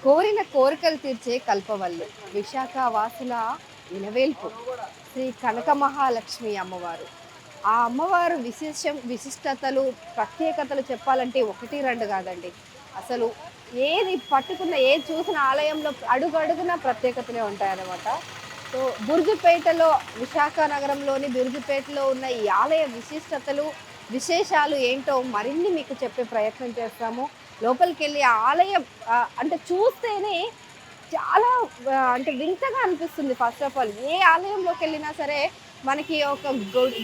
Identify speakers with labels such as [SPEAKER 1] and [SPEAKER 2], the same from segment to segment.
[SPEAKER 1] కోరిన కోరికలు తీర్చే కల్పవల్లి విశాఖ వాసుల ఇలవేల్పు శ్రీ కనక మహాలక్ష్మి అమ్మవారు. ఆ అమ్మవారు విశిష్టతలు ప్రత్యేకతలు చెప్పాలంటే ఒకటి రెండు కాదండి. అసలు ఏది పట్టుకున్న ఏది చూసిన ఆలయంలో అడుగు అడుగున ప్రత్యేకతలే ఉంటాయన్నమాట. సో బుర్జుపేటలో విశాఖ నగరంలోని బుర్జుపేటలో ఉన్న ఈ ఆలయ విశిష్టతలు విశేషాలు ఏంటో మరిన్ని మీకు చెప్పే ప్రయత్నం చేస్తాము. లోపలికి వెళ్ళి ఆ ఆలయం అంటే చూస్తేనే చాలా అంటే వింతగా అనిపిస్తుంది. ఫస్ట్ ఆఫ్ ఆల్ ఏ ఆలయంలోకి వెళ్ళినా సరే మనకి ఒక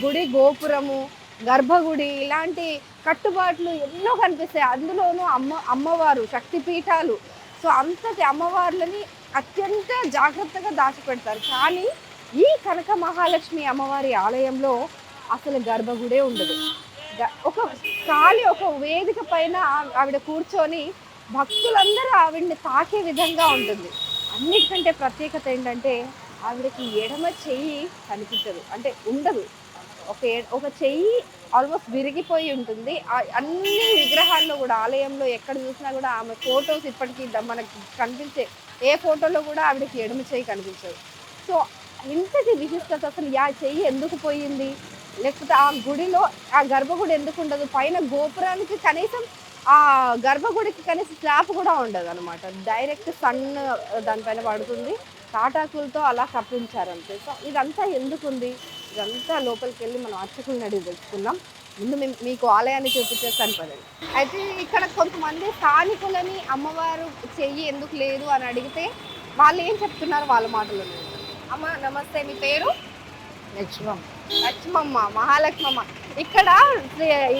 [SPEAKER 1] గుడి గోపురము, గర్భగుడి ఇలాంటి కట్టుబాట్లు ఎన్నో కనిపిస్తాయి. అందులోనూ అమ్మవారు శక్తిపీఠాలు. సో అంతటి అమ్మవార్లని అత్యంత జాగ్రత్తగా దాచిపెడతారు. కానీ ఈ కనక మహాలక్ష్మి అమ్మవారి ఆలయంలో అసలు గర్భగుడే ఉండదు. ఒక ఒక వేదిక పైన ఆవిడ కూర్చొని భక్తులందరూ ఆవిడని తాకే విధంగా ఉంటుంది. అన్నిటికంటే ప్రత్యేకత ఏంటంటే ఆవిడకి ఎడమ చెయ్యి కనిపించదు, అంటే ఉండదు. ఒక చెయ్యి ఆల్మోస్ట్ విరిగిపోయి ఉంటుంది. అన్ని విగ్రహాల్లో కూడా ఆలయంలో ఎక్కడ చూసినా కూడా ఆమె ఫొటోస్ ఇప్పటికీ మనకి కనిపించే ఏ ఫోటోలో కూడా ఆవిడకి ఎడమ చెయ్యి కనిపించదు. సో ఇంతటి విశిష్టత అసలు ఆ చెయ్యి ఎందుకు పోయింది, లేకపోతే ఆ గుడిలో ఆ గర్భగుడి ఎందుకు ఉండదు, పైన గోపురానికి కనీసం ఆ గర్భగుడికి కనీసం స్లాబ్ కూడా ఉండదు అనమాట. డైరెక్ట్ సన్ దానిపైన పడుతుంది. తాటాకులతో అలా కప్పించారంతే. సో ఇదంతా ఎందుకుంది, ఇదంతా లోపలికి వెళ్ళి మనం అర్చకుల్ని అడిగి తెలుసుకుందాం. ముందు మీకు ఆలయాన్ని చూపించేస్తాను పదండి. అయితే ఇక్కడ కొంతమంది స్థానికులని అమ్మవారు చెయ్యి ఎందుకు లేదు అని అడిగితే వాళ్ళు ఏం చెప్తున్నారు వాళ్ళ మాటలు. అమ్మ నమస్తే, మీ పేరు? లక్ష్మమ్మ, మహాలక్ష్మమ్మ. ఇక్కడ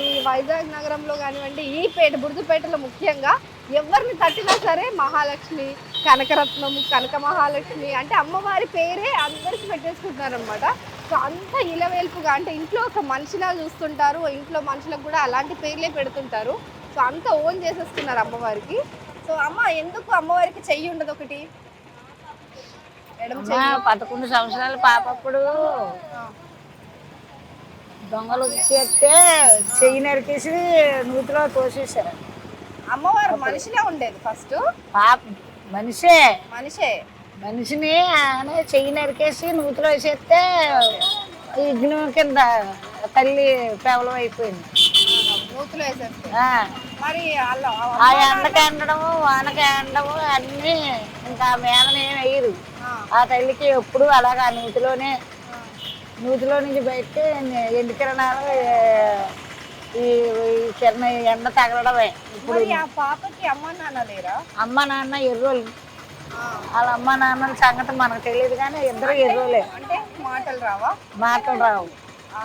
[SPEAKER 1] ఈ వైజాగ్ నగరంలో కానివ్వండి, ఈ బుర్జుపేటలో ముఖ్యంగా ఎవరిని తట్టినా సరే మహాలక్ష్మి, కనకరత్నం, కనక మహాలక్ష్మి అంటే అమ్మవారి పేరే అందరికి పెట్టేసుకుంటున్నారు అనమాట. సో అంత ఇలవేల్పుగా అంటే ఇంట్లో ఒక మనిషిలా చూస్తుంటారు, ఇంట్లో మనుషులకు కూడా అలాంటి పేర్లే పెడుతుంటారు. సో అంత ఓన్ చేసేస్తున్నారు అమ్మవారికి. సో అమ్మ ఎందుకు అమ్మవారికి చెయ్యి ఉండదు ఒకటి?
[SPEAKER 2] 11 సంవత్సరాల పాపప్పుడు దొంగలు వచ్చేస్తే చెయ్యి నరికేసి నూతిలో తోసేసారు.
[SPEAKER 1] అమ్మవారు మనిషిలా ఉండేది ఫస్ట్.
[SPEAKER 2] పాప మనిషే
[SPEAKER 1] మనిషిని
[SPEAKER 2] చెయ్యి నరికేసి నూతిలో వేసేస్తే యజ్ఞం కింద తల్లి కేవలం అయిపోయింది.
[SPEAKER 1] నూతిలో వేసేస్తే మరి
[SPEAKER 2] ఆ ఎండకి ఎండడము వానకి ఎండము అన్నీ ఇంకా మేనని ఏమి వేయరు. ఆ తల్లికి ఎప్పుడు అలాగా నూతిలో నుంచి బయటకి ఎండు కిరణాలు ఈ కిరణ ఎండ తగలడమే.
[SPEAKER 1] ఇప్పుడు ఆ పాపకి అమ్మ నాన్న లేరా?
[SPEAKER 2] అమ్మ నాన్న ఎర్రోళ్ళు. వాళ్ళ అమ్మ నాన్నల సంగతి మనకు తెలియదు, కానీ ఇద్దరు ఎర్రోలే.
[SPEAKER 1] అంటే మాటలు రావా?
[SPEAKER 2] మాటలు రావు.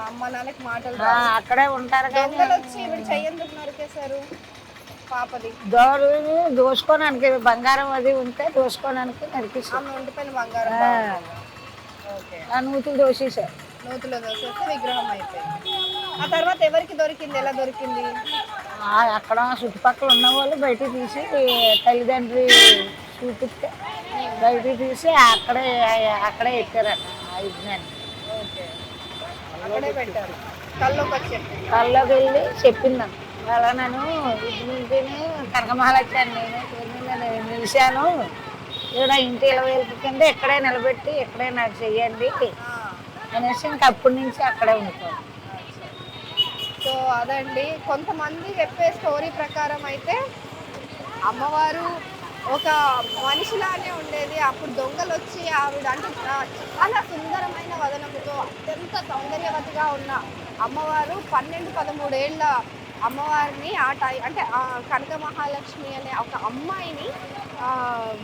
[SPEAKER 1] అమ్మ నాన్నకి మాటలు
[SPEAKER 2] అక్కడే ఉంటారు. కానీ
[SPEAKER 1] చెయ్యందుకు నరికేశారు పాపది?
[SPEAKER 2] దోసుకోవడానికి బంగారం అది ఉంటే దోసుకోవడానికి నరికేసారు.
[SPEAKER 1] ఒంటిపైన బంగారం
[SPEAKER 2] ఆ నూతులు దోసేసారు.
[SPEAKER 1] నూతిలో దోసేస్తే విగ్రహం అయిపోయింది. ఆ తర్వాత ఎవరికి దొరికింది, ఎలా దొరికింది?
[SPEAKER 2] అక్కడ చుట్టుపక్కల ఉన్న వాళ్ళు బయటకు తీసి తల్లిదండ్రి చూపిస్తే బయటకు తీసి అక్కడే ఎక్కారట ఆ యజ్ఞాన్ని.
[SPEAKER 1] అక్కడే పెట్టారు.
[SPEAKER 2] కల్లోకి వెళ్ళి చెప్పిందాం అలా నేను యజ్ఞంటిని కనక మహాలక్ష్మి నేను నిలిచాను, ఇక్కడ ఇంటి ఇలవేల్పు కింద ఎక్కడే నిలబెట్టి ఎక్కడే నాకు చెయ్యండి అనేసి ఇంకా అప్పటి నుంచి అక్కడే ఉంటాను.
[SPEAKER 1] సో అదండి, కొంతమంది చెప్పే స్టోరీ ప్రకారం అయితే అమ్మవారు ఒక మనిషిలానే ఉండేది. అప్పుడు దొంగలు వచ్చి ఆవిడ అంటే చాలా సుందరమైన వదనముతో అత్యంత సౌందర్యవతిగా ఉన్న అమ్మవారు 12-13 ఏళ్ళ అమ్మవారిని అంటే కనక మహాలక్ష్మి అనే ఒక అమ్మాయిని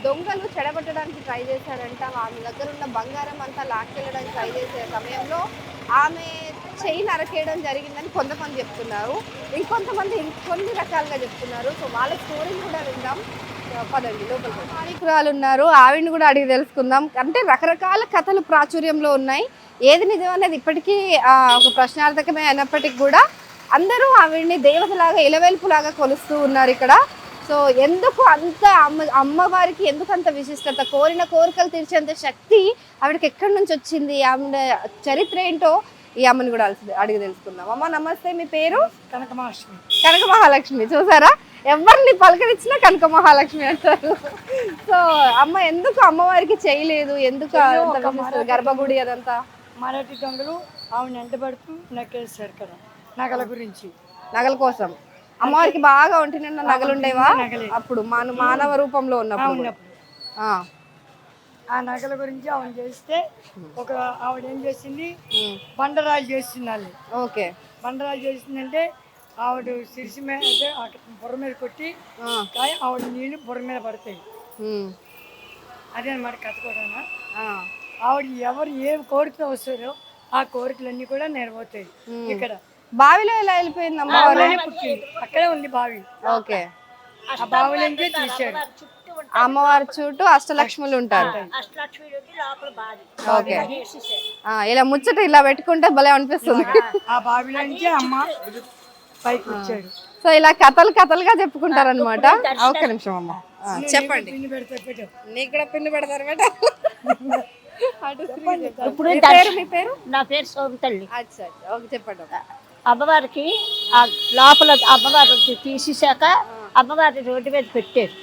[SPEAKER 1] దొంగలు చెడగొట్టడానికి ట్రై చేశారంట. ఆమె దగ్గర ఉన్న బంగారం అంతా లాక్కెళ్ళడానికి ట్రై చేసే సమయంలో ఆమె చెయ్యి నరకేయడం జరిగిందని కొంతమంది చెప్తున్నారు, ఇంకొంతమంది కొన్ని రకాలుగా చెప్తున్నారు. సో వాళ్ళ స్టోరీని కూడా విందాం పదండి. లోపల స్థానికురాలు ఉన్నారు, ఆవిడని కూడా అడిగి తెలుసుకుందాం. అంటే రకరకాల కథలు ప్రాచుర్యంలో ఉన్నాయి, ఏది నిజం అనేది ఇప్పటికీ ఒక ప్రశ్నార్థకమే అయినప్పటికీ కూడా అందరూ ఆవిడ్ని దేవతలాగా ఇలవెల్పులాగా కొలుస్తూ ఉన్నారు ఇక్కడ. సో ఎందుకు అంత అమ్మవారికి ఎందుకు అంత విశిష్టత, కోరిన కోరికలు తీర్చేంత శక్తి ఆవిడకి ఎక్కడి నుంచి వచ్చింది, ఆవిడ చరిత్ర ఏంటో ఈ అమ్మని కూడా అడిగి తెలుసుకుందాం. అమ్మ నమస్తే, మీ పేరు?
[SPEAKER 2] కనక మహాలక్ష్మి.
[SPEAKER 1] కనక మహాలక్ష్మి. చూసారా ఎవరిని పలకరించినా కనక మహాలక్ష్మి అంటారు. సో అమ్మ ఎందుకు అమ్మవారికి చేయలేదు, ఎందుకు అంత విశిష్టత? గర్భగుడి అదంతా
[SPEAKER 3] మరాఠీ దొంగలు ఆమెను ఎంటబడుతూ నక్కేస్తారు కదా నగల గురించి.
[SPEAKER 1] నగల కోసం అమ్మవారికి బాగా ఒంటి నిండా నగలు ఉండేవా అప్పుడు మానవ రూపంలో ఉన్నప్పుడు? ఆ.
[SPEAKER 3] ఆ నగల గురించి ఆవిడ చేస్తే ఒక ఆవిడ ఏం చేసింది, బండరాలు చేసింది వాళ్ళు.
[SPEAKER 1] ఓకే.
[SPEAKER 3] బండరాలు చేసిందంటే ఆవిడ సిరిసి మీద అంటే బుర్ర మీద కొట్టి కానీ ఆవిడ నీళ్ళు బుర్ర మీద పడతాయి. అదే అన్నమాట కథ కూడా. ఆవిడ ఎవరు ఏ కోరికతో వస్తారో ఆ కోరికలన్నీ కూడా నెరవేరుతాయి. ఇక్కడ
[SPEAKER 1] బావిలో ఎలా వెళ్ళిపోయింది అమ్మవారు?
[SPEAKER 3] పుట్టింది అక్కడే ఉంది బావి.
[SPEAKER 1] ఓకే.
[SPEAKER 3] ఆ బావి నుంచే తీశాడు.
[SPEAKER 1] అమ్మవారి చుట్టూ అష్టలక్ష్ములు ఉంటారు. ఓకే. ఇలా ముచ్చట ఇలా పెట్టుకుంటే భలే అనిపిస్తుంది.
[SPEAKER 3] ఆ బావి నుంచే అమ్మ పైకి వచ్చాడు.
[SPEAKER 1] సో ఇలా కథలుగా చెప్పుకుంటారు అనమాట. ఒక్క నిమిషం అమ్మ చెప్పండి.
[SPEAKER 3] పిన్ని పెడతా పెట్టు.
[SPEAKER 1] నీకు కూడా పిన్ను పెడతారు బేట.
[SPEAKER 2] ఇప్పుడు
[SPEAKER 1] మీ పేరు?
[SPEAKER 2] నా పేరు సోమతల్లి.
[SPEAKER 1] ఓకే చెప్పండి.
[SPEAKER 2] అమ్మవారికి ఆ లోపల అమ్మవారు తీసేసాక అమ్మవారిని రోడ్డు మీద పెట్టారు.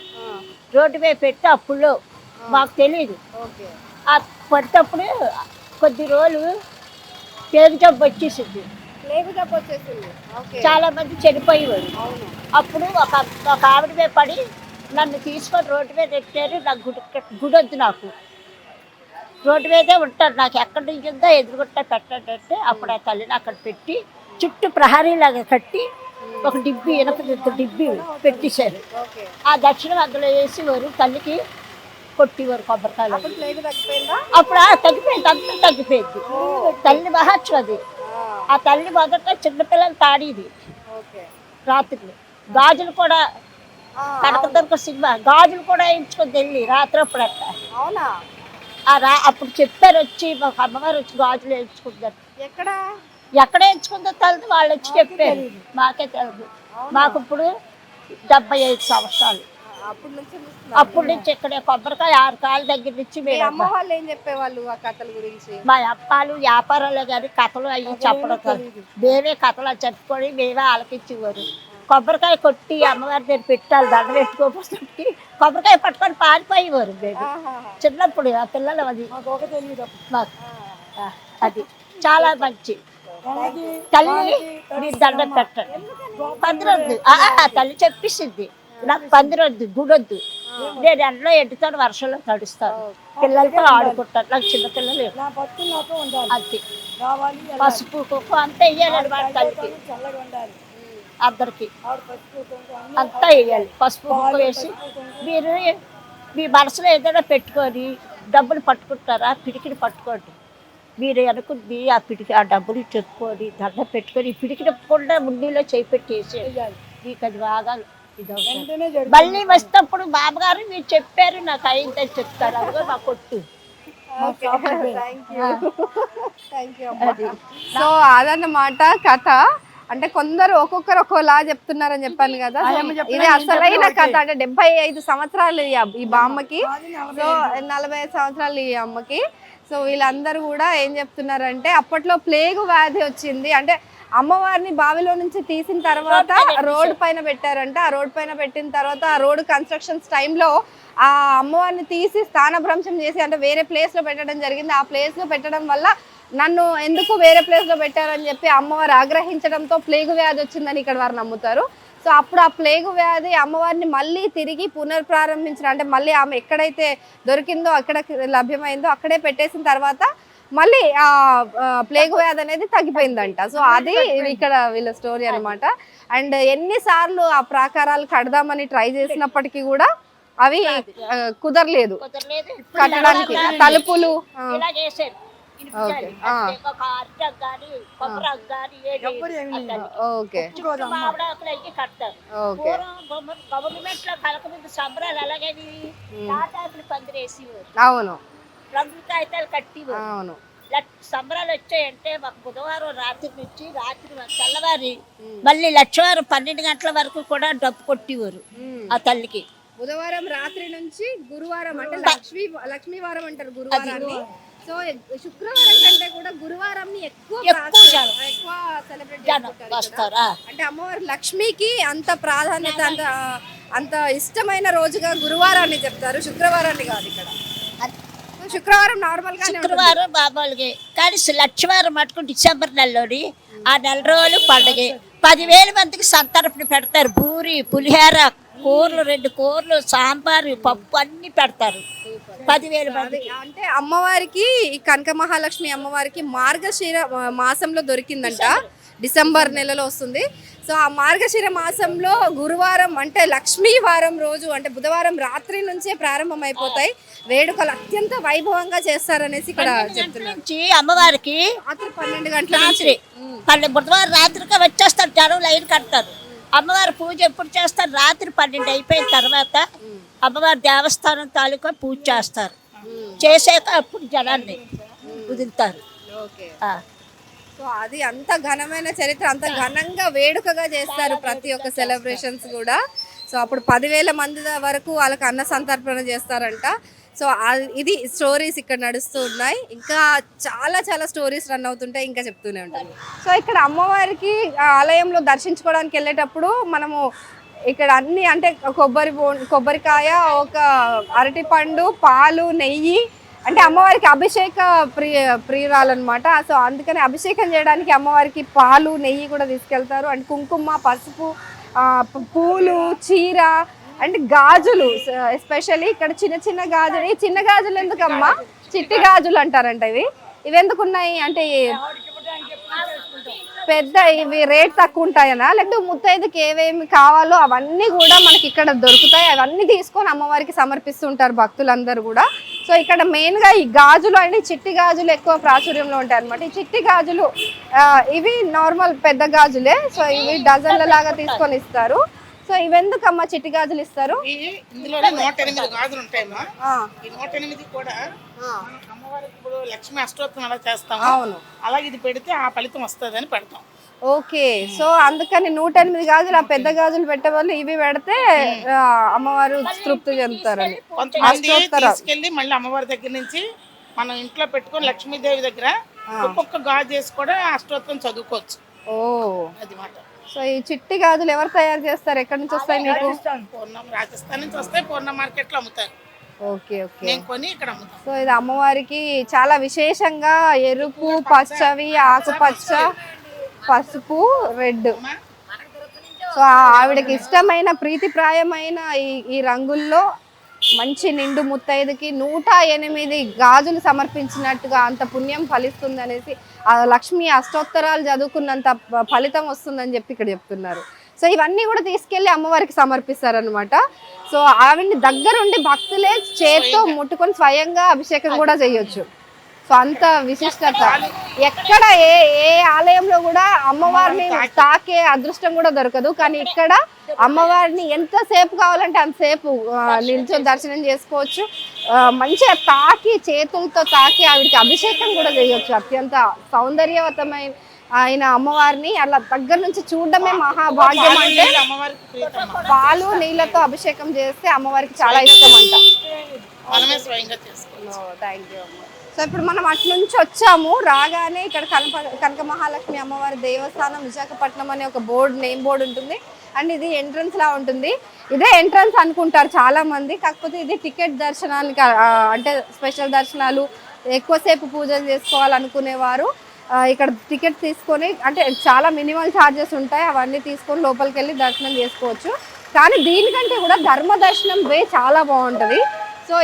[SPEAKER 2] రోడ్డు మీద పెట్టి అప్పుడు మాకు తెలియదు. ఆ పడినప్పుడు కొద్ది రోజులు పేగు జబ్బు వచ్చేసింది. చాలా మంది చనిపోయేవారు. అప్పుడు ఒక ఆవిడ మీద పడి నన్ను తీసుకొని రోడ్డు మీద ఎక్కారు. నాకు గుడొద్దు, నాకు రోడ్డు మీదే ఉంటారు, నాకు ఎక్కడి నుంచి ఉందో ఎదురుగుంటా పెట్టండి అంటే అప్పుడు ఆ తల్లిని అక్కడ పెట్టి చుట్టూ ప్రహరీలాగా కట్టి ఒక డిబ్బి ఇనప డిబ్బి పెట్టేశారు. ఆ దక్షిణం అందులో వేసేవారు, తల్లికి కొట్టేవారు కొబ్బరికాయలు. అప్పుడు తగ్గిపోయింది, అంతా తగ్గిపోయింది. తల్లి మహత్వం అది. ఆ తల్లి మొదట చిన్నపిల్లలు తాడేది రాత్రులు. గాజులు కూడా కనకదుర్గ సినిమా గాజులు కూడా వేయించుకొని వెళ్ళి రాత్రి అప్పుడు అట్ట. అప్పుడు చెప్పారు వచ్చి మాకు అమ్మగారు వచ్చి గాజులు వేయించుకుంటారు. ఎక్కడ వేయించుకుందో తెలియదు, వాళ్ళు వచ్చి చెప్పారు. మాకే తెలియదు. మాకు ఇప్పుడు 75 సంవత్సరాలు. అప్పటి నుంచి ఇక్కడే కొబ్బరికాయ 6 కాళ్ళ దగ్గర నుంచి
[SPEAKER 1] ఏం చెప్పేవాళ్ళు ఆ కథల గురించి?
[SPEAKER 2] మా అప్పాలు వ్యాపారాలు కానీ కథలు అవి చెప్పడం కాదు, మేమే కథలు చెప్పుకొని మేమే ఆలకించేవారు. కొబ్బరికాయ కొట్టి అమ్మవారి దగ్గర పెట్టాలి, దండ పెట్టుకోపోతే కొబ్బరికాయ పట్టుకొని పారిపోయేవారు మేము చిన్నప్పుడు. ఆ పిల్లలు అది మాకు అది చాలా మంచి తల్లి. మీరు దండ పెట్టండి, పందిరొద్దు. తల్లి చెప్పేసింది నాకు పందిరొద్దు, గుడొద్దు. నేను ఎండలో ఎండుతాను, వర్షంలో తడుస్తాను, పిల్లలతో ఆడుకుంటాను. నాకు చిన్నపిల్లలు అంతే. పసుపు కుక్కు అంతా వేయాలి వాడి తల్లికి, అందరికి అంతా వేయాలి. పసుపు కుక్కు వేసి మీరు మీ మనసులో ఏదైనా పెట్టుకొని డబ్బులు పట్టుకుంటారా, పిడికిని పట్టుకోండి. మీరు అనుకుంది ఆ డబ్బులు చెప్పుకొని దండ పెట్టుకొని పిడికిన కూడా ముండీలో చేయి పెట్టి వేసేయాలి. మీకు అది బాగా మళ్ళీ వస్తేప్పుడు బాబగారు మీరు చెప్పారు నాకు అయిందని చెప్తారు. అదిగో మా కొట్టు.
[SPEAKER 1] సో అదన్నమాట కథ. అంటే కొందరు ఒక్కొక్కరు ఒక్కోలా చెప్తున్నారని చెప్పాను కదా. ఇది అసలైన కథ. అంటే 75 సంవత్సరాలు ఈ బామ్మకి, సో 45 సంవత్సరాలు ఈ అమ్మకి. సో వీళ్ళందరూ కూడా ఏం చెప్తున్నారంటే అప్పట్లో ప్లేగు వ్యాధి వచ్చింది. అంటే అమ్మవారిని బావిలో నుంచి తీసిన తర్వాత రోడ్డు పైన పెట్టారంట. ఆ రోడ్డు పైన పెట్టిన తర్వాత ఆ రోడ్డు కన్స్ట్రక్షన్స్ టైంలో ఆ అమ్మవారిని తీసి స్థానభ్రంశం చేసి అంటే వేరే ప్లేస్లో పెట్టడం జరిగింది. ఆ ప్లేస్లో పెట్టడం వల్ల నన్ను ఎందుకు వేరే ప్లేస్లో పెట్టారని చెప్పి అమ్మవారు ఆగ్రహించడంతో ప్లేగు వ్యాధి వచ్చిందని ఇక్కడ వారు నమ్ముతారు. సో అప్పుడు ఆ ప్లేగు వ్యాధి అమ్మవారిని మళ్ళీ తిరిగి పునర్ప్రారంభించిన, అంటే మళ్ళీ ఆమె ఎక్కడైతే దొరికిందో అక్కడ లభ్యమైందో అక్కడే పెట్టేసిన తర్వాత మళ్ళీ ఆ ప్లేగు వ్యాధి అనేది తగ్గిపోయిందంట. సో అది ఇక్కడ వీళ్ళ స్టోరీ అనమాట. అండ్ ఎన్నిసార్లు ఆ ప్రాకారాలు కడదామని ట్రై చేసినప్పటికీ కూడా అవి కుదరలేదు కట్టడానికి. తలుపులు అవును అవును.
[SPEAKER 2] సంబరాలు వచ్చాయంటే మాకు బుధవారం రాత్రి నుంచి తెల్లవారి మళ్ళీ లక్షవారం 12 గంటల వరకు కూడా డబ్బు కొట్టేవారు ఆ తల్లికి.
[SPEAKER 1] బుధవారం రాత్రి నుంచి గురువారం అంటే లక్ష్మీవారం అంటారు గురువారాన్ని. సో శుక్రవారం కంటే కూడా గురువారం ఎక్కువ
[SPEAKER 2] ఎక్కువ జనం.
[SPEAKER 1] ఎక్కువ సెలబ్రేట్
[SPEAKER 2] జనం
[SPEAKER 1] చేసుకుంటారు ఇక్కడ.
[SPEAKER 2] వస్తారా
[SPEAKER 1] అంటే అమ్మవారి లక్ష్మికి అంత ప్రాధాన్యత అంత ఇష్టమైన రోజుగా గురువారాన్ని చెప్తారు, శుక్రవారాన్ని కాదు ఇక్కడ. సో శుక్రవారం నార్మల్ గా
[SPEAKER 2] శుక్రవారం మామూలుగా కానీ లక్షవారం మటుకు డిసెంబర్ నెలలోని ఆ నెల రోజులు పండుగ 10,000 మందికి సంతర్పణ పెడతారు. పూరి పులిహోర కూరలు 2 కూరలు సాంబారు పప్పు అన్ని పెడతారు 10,000 మంది.
[SPEAKER 1] అంటే అమ్మవారికి ఈ కనక మహాలక్ష్మి అమ్మవారికి మార్గశిర మాసంలో దొరికిందంట, డిసెంబర్ నెలలో వస్తుంది. సో ఆ మార్గశిర మాసంలో గురువారం అంటే లక్ష్మీ వారం రోజు అంటే బుధవారం రాత్రి నుంచే ప్రారంభం అయిపోతాయి వేడుకలు. అత్యంత వైభవంగా చేస్తారనేసి ఇక్కడ చెప్తున్నారు.
[SPEAKER 2] నుంచి అమ్మవారికి
[SPEAKER 1] రాత్రి 12 గంటల
[SPEAKER 2] రాత్రి బుధవారం రాత్రిగా వచ్చేస్తారు, జనం లైన్ కడతారు. అమ్మవారి పూజ ఎప్పుడు చేస్తారు? రాత్రి 12 అయిపోయిన తర్వాత అమ్మవారి దేవస్థానం తాలూకా పూజ చేస్తారు. చేసాక అప్పుడు జనాన్ని కుదురుతారు.
[SPEAKER 1] సో అది అంత ఘనమైన చరిత్ర, అంత ఘనంగా వేడుకగా చేస్తారు ప్రతి ఒక్క సెలబ్రేషన్స్ కూడా. సో అప్పుడు 10,000 మంది వరకు వాళ్ళకి అన్న సంతర్పణ చేస్తారంట. సో ఇది స్టోరీస్ ఇక్కడ నడుస్తూ ఉన్నాయి. ఇంకా చాలా చాలా స్టోరీస్ రన్ అవుతుంటాయి, ఇంకా చెప్తూనే ఉంటాయి. సో ఇక్కడ అమ్మవారికి ఆలయంలో దర్శించుకోవడానికి వెళ్ళేటప్పుడు మనము ఇక్కడ అన్ని అంటే కొబ్బరికాయ, ఒక అరటిపండు, పాలు, నెయ్యి, అంటే అమ్మవారికి అభిషేక ప్రియురాలన్నమాట. సో అందుకని అభిషేకం చేయడానికి అమ్మవారికి పాలు, నెయ్యి కూడా తీసుకెళ్తారు. అండ్ కుంకుమ, పసుపు, పూలు, చీర అండ్ గాజులు. ఎస్పెషల్లీ ఇక్కడ చిన్న చిన్న గాజులు. ఈ చిన్న గాజులు ఎందుకమ్మా చిట్టి గాజులు అంటారంట. ఇవి ఎందుకు ఉన్నాయి అంటే పెద్ద ఇవి రేట్ తక్కువ ఉంటాయనా, లేకపోతే ముత్తైదుకి ఏవేమి కావాలో అవన్నీ కూడా మనకి ఇక్కడ దొరుకుతాయి. అవన్నీ తీసుకొని అమ్మవారికి సమర్పిస్తుంటారు భక్తులందరూ కూడా. సో ఇక్కడ మెయిన్గా ఈ గాజులు అంటే చిట్టి గాజులు ఎక్కువ ప్రాచుర్యంలో ఉంటాయి అనమాట. ఈ చిట్టి గాజులు ఇవి నార్మల్ పెద్ద గాజులే. సో ఇవి డజన్ల లాగా తీసుకొని ఇస్తారు. సో ఇవెందుకమ్మా చిట్టి గాజులు ఇస్తారు?
[SPEAKER 4] ఇందులోనే 108 గాజులు ఉంటాయమ్మా. ఈ 108 కూడా అమ్మవారికి ఇప్పుడు లక్ష్మీ అష్టోత్తరం అలా చేస్తాం.
[SPEAKER 1] అవును,
[SPEAKER 4] అలాగే ఇది పెడితే ఆ ఫలితం వస్తుంది అని పెడతాం.
[SPEAKER 1] ఓకే. సో అందుకని 108 గాజులు, ఆ పెద్ద గాజులు పెట్టే వాళ్ళు ఇవి పెడితే అమ్మవారు తృప్తి చెందుతారని.
[SPEAKER 4] కొంతమంది తీసుకెళ్లి మళ్ళీ అమ్మవారి దగ్గర నుంచి మనం ఇంట్లో పెట్టుకొని లక్ష్మీదేవి దగ్గర ఒక్కొక్క గాజు చేసి కూడా అష్టోత్తరం చదువుకోవచ్చు.
[SPEAKER 1] ఓ
[SPEAKER 4] అది మాట.
[SPEAKER 1] సో ఈ చిట్టి గాజులు ఎవరు తయారు చేస్తారు? ఎక్కడి నుంచి వస్తాయి మీకు?
[SPEAKER 4] రాజస్థాన్ నుంచి వస్తాయి, పూర్ణ మార్కెట్ లో అమ్ముతారు.
[SPEAKER 1] Okay okay.
[SPEAKER 4] నేను కొని ఇక్కడ అమ్ముతాను.
[SPEAKER 1] సో ఇది అమ్మవారికి చాలా విశేషంగా ఎరుపు, పచ్చవి, ఆకుపచ్చ, పసుపు, రెడ్. సో ఆవిడకి ఇష్టమైన ప్రీతిప్రాయమైన ఈ రంగుల్లో మంచి నిండు ముత్తైదుకి 108 గాజులు సమర్పించినట్టుగా అంత పుణ్యం ఫలిస్తుంది అనేసి, ఆ లక్ష్మి అష్టోత్తరాలు చదువుకున్నంత ఫలితం వస్తుందని చెప్పి ఇక్కడ చెప్తున్నారు. సో ఇవన్నీ కూడా తీసుకెళ్లి అమ్మవారికి సమర్పిస్తారనమాట. సో ఆవిడ్ని దగ్గరుండి భక్తులే చేత్తో ముట్టుకొని స్వయంగా అభిషేకం కూడా చేయొచ్చు. సో అంత విశిష్టత. ఎక్కడ ఏ ఆలయంలో కూడా అమ్మవారిని తాకే అదృష్టం కూడా దొరకదు. కానీ ఇక్కడ అమ్మవారిని ఎంతసేపు కావాలంటే అంతసేపు నిల్చొని దర్శనం చేసుకోవచ్చు. మంచిగా తాకి, చేతులతో తాకి ఆవిడకి అభిషేకం కూడా చేయొచ్చు. అత్యంత సౌందర్యవతమైన ఆయన అమ్మవారిని అలా దగ్గర నుంచి చూడడమే మహాభాగ్యం. అంటే పాలు నీళ్ళతో అభిషేకం చేస్తే అమ్మవారికి చాలా ఇష్టం అంట. Thank you. సో ఇప్పుడు మనం అటు నుంచి వచ్చాము. రాగానే ఇక్కడ కనక మహాలక్ష్మి అమ్మవారి దేవస్థానం విశాఖపట్నం అనే ఒక నేమ్ బోర్డు ఉంటుంది. అండ్ ఇది ఎంట్రన్స్ లా ఉంటుంది. ఇదే ఎంట్రన్స్ అనుకుంటారు చాలా మంది. కాకపోతే ఇది టికెట్ దర్శనానికి అంటే స్పెషల్ దర్శనాలు, ఎక్కువసేపు పూజలు చేసుకోవాలనుకునేవారు ఇక్కడ టికెట్ తీసుకొని, అంటే చాలా మినిమల్ ఛార్జెస్ ఉంటాయి, అవన్నీ తీసుకొని లోపలికి వెళ్ళి దర్శనం చేసుకోవచ్చు. కానీ దీనికంటే కూడా ధర్మ దర్శనం వే చాలా బాగుంటుంది. సో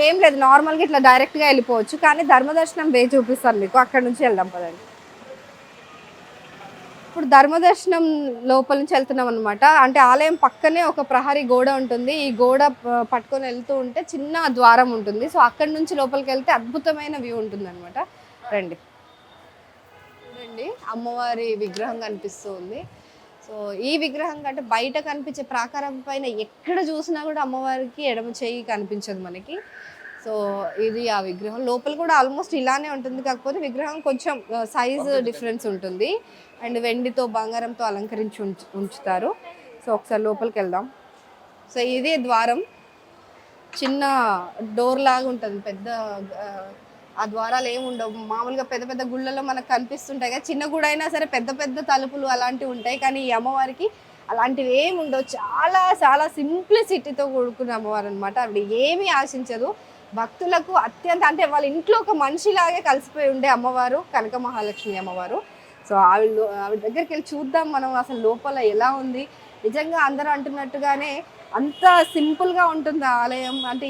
[SPEAKER 1] ఏం లేదు, నార్మల్గా ఇట్లా డైరెక్ట్గా వెళ్ళిపోవచ్చు. కానీ ధర్మదర్శనం వే చూపిస్తాను మీకు, అక్కడ నుంచి వెళ్దాం పదండి. ఇప్పుడు ధర్మదర్శనం లోపల నుంచి వెళ్తున్నాం అనమాట. అంటే ఆలయం పక్కనే ఒక ప్రహరీ గోడ ఉంటుంది. ఈ గోడ పట్టుకొని వెళ్తూ ఉంటే చిన్న ద్వారం ఉంటుంది. సో అక్కడి నుంచి లోపలికి వెళ్తే అద్భుతమైన వ్యూ ఉంటుంది అనమాట. రండి చూడండి, అమ్మవారి విగ్రహం కనిపిస్తూ ఉంది. సో ఈ విగ్రహం కంటే బయట కనిపించే ప్రాకారం పైన ఎక్కడ చూసినా కూడా అమ్మవారికి ఎడమ చేయి కనిపించదు మనకి. సో ఇది ఆ విగ్రహం. లోపల కూడా ఆల్మోస్ట్ ఇలానే ఉంటుంది, కాకపోతే విగ్రహం కొంచెం సైజ్ డిఫరెన్స్ ఉంటుంది. అండ్ వెండితో, బంగారంతో అలంకరించి ఉంచుతారు. సో ఒకసారి లోపలికి వెళ్దాం. సో ఇదే ద్వారం, చిన్న డోర్ లాగా ఉంటుంది, పెద్ద ఆ ద్వారాలు ఏమి ఉండవు. మామూలుగా పెద్ద పెద్ద గుళ్ళలో మనకు కనిపిస్తుంటాయి కదా, చిన్న గుడి అయినా సరే పెద్ద పెద్ద తలుపులు అలాంటివి ఉంటాయి. కానీ ఈ అమ్మవారికి అలాంటివి ఏమి ఉండవు. చాలా చాలా సింప్లిసిటీతో కూడుకున్న అమ్మవారు అనమాట. ఆవిడ ఏమీ ఆశించదు. భక్తులకు అత్యంత, అంటే వాళ్ళ ఇంట్లో ఒక మనిషిలాగే కలిసిపోయి ఉండే అమ్మవారు కనక మహాలక్ష్మి అమ్మవారు. సో ఆవిడ దగ్గరికి వెళ్ళి చూద్దాం మనం అసలు లోపల ఎలా ఉంది. నిజంగా అందరూ అంటున్నట్టుగానే అంత సింపుల్గా ఉంటుంది ఆలయం. అంటే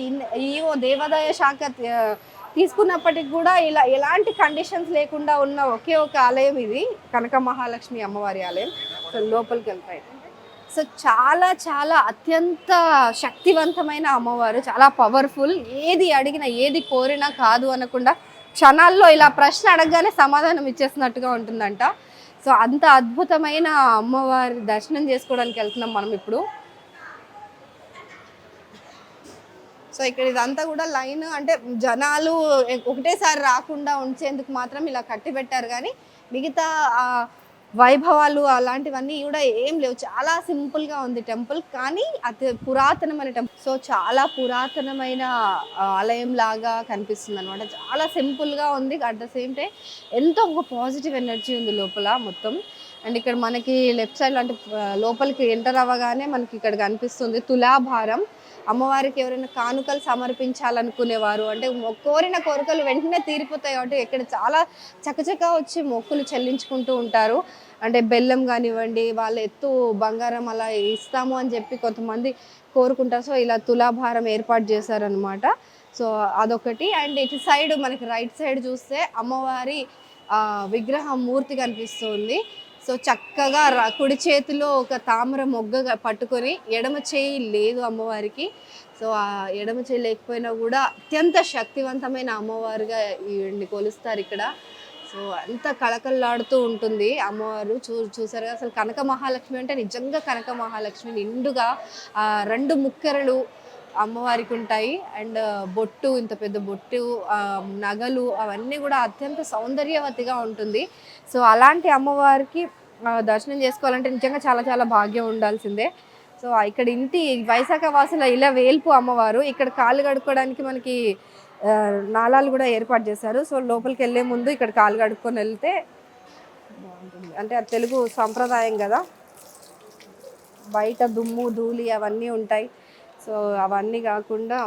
[SPEAKER 1] ఈవో దేవాదాయ శాఖ తీసుకున్నప్పటికి కూడా ఇలా ఎలాంటి కండిషన్స్ లేకుండా ఉన్న ఒకే ఒక ఆలయం ఇది కనక మహాలక్ష్మి అమ్మవారి ఆలయం. సో లోపలికి వెళ్తాయి. సో చాలా చాలా అత్యంత శక్తివంతమైన అమ్మవారు, చాలా పవర్ఫుల్. ఏది అడిగినా ఏది కోరినా కాదు అనకుండా క్షణాల్లో ఇలా ప్రశ్న అడగగానే సమాధానం ఇచ్చేసినట్టుగా ఉంటుందంట. సో అంత అద్భుతమైన అమ్మవారి దర్శనం చేసుకోవడానికి వెళ్తున్నాం మనం ఇప్పుడు. సో ఇక్కడ ఇదంతా కూడా లైన్, అంటే జనాలు ఒకటేసారి రాకుండా ఉంచేందుకు మాత్రం ఇలా కట్టి పెట్టారు. కానీ మిగతా వైభవాలు అలాంటివన్నీ కూడా ఏం లేవు. చాలా సింపుల్గా ఉంది టెంపుల్, కానీ అతి పురాతనమైన టెంపుల్. సో చాలా పురాతనమైన ఆలయం లాగా కనిపిస్తుంది అనమాట. చాలా సింపుల్గా ఉంది. అట్ ద సేమ్ టైం ఎంతో ఒక పాజిటివ్ ఎనర్జీ ఉంది లోపల మొత్తం. అండ్ ఇక్కడ మనకి లెఫ్ట్ సైడ్ అంటే లోపలికి ఎంటర్ అవ్వగానే మనకి ఇక్కడ కనిపిస్తుంది తులాభారం. అమ్మవారికి ఎవరైనా కానుకలు సమర్పించాలనుకునేవారు, అంటే కోరిన కోరికలు వెంటనే తీరిపోతాయి కాబట్టి ఇక్కడ చాలా చకచకా వచ్చి మొక్కులు చెల్లించుకుంటూ ఉంటారు. అంటే బెల్లం కానివ్వండి, వాళ్ళ ఎత్తు బంగారం అలా ఇస్తాము అని చెప్పి కొంతమంది కోరుకుంటారు. సో ఇలా తులాభారం ఏర్పాటు చేశారనమాట. సో అదొకటి. అండ్ ఇటు సైడ్ మనకి రైట్ సైడ్ చూస్తే అమ్మవారి విగ్రహం మూర్తి కనిపిస్తుంది. సో చక్కగా కుడి చేతిలో ఒక తామర మొగ్గ పట్టుకొని, ఎడమ చేయి లేదు అమ్మవారికి. సో ఆ ఎడమ చేయి లేకపోయినా కూడా అత్యంత శక్తివంతమైన అమ్మవారుగా ఈవిడ్ని కొలుస్తారు ఇక్కడ. సో అంత కళకళలాడుతూ ఉంటుంది అమ్మవారు. చూసారుగా అసలు కనక మహాలక్ష్మి అంటే నిజంగా కనక మహాలక్ష్మి. నిండుగా 2 ముక్కెరలు అమ్మవారికి ఉంటాయి. అండ్ బొట్టు, ఇంత పెద్ద బొట్టు, నగలు అవన్నీ కూడా అత్యంత సౌందర్యవతిగా ఉంటుంది. సో అలాంటి అమ్మవారికి దర్శనం చేసుకోవాలంటే నిజంగా చాలా చాలా భాగ్యం ఉండాల్సిందే. సో ఇక్కడ ఇంటి వైశాఖ వాసుల ఇలా వేల్పు అమ్మవారు. ఇక్కడ కాళ్ళు కడుక్కోవడానికి మనకి నాళాలు కూడా ఏర్పాటు చేశారు. సో లోపలికి వెళ్ళే ముందు ఇక్కడ కాళ్ళు కడుక్కొని వెళ్తే బాగుంటుంది. అంటే అది తెలుగు సంప్రదాయం కదా, బయట దుమ్ము ధూళి అవన్నీ ఉంటాయి. సో అవన్నీ కాకుండా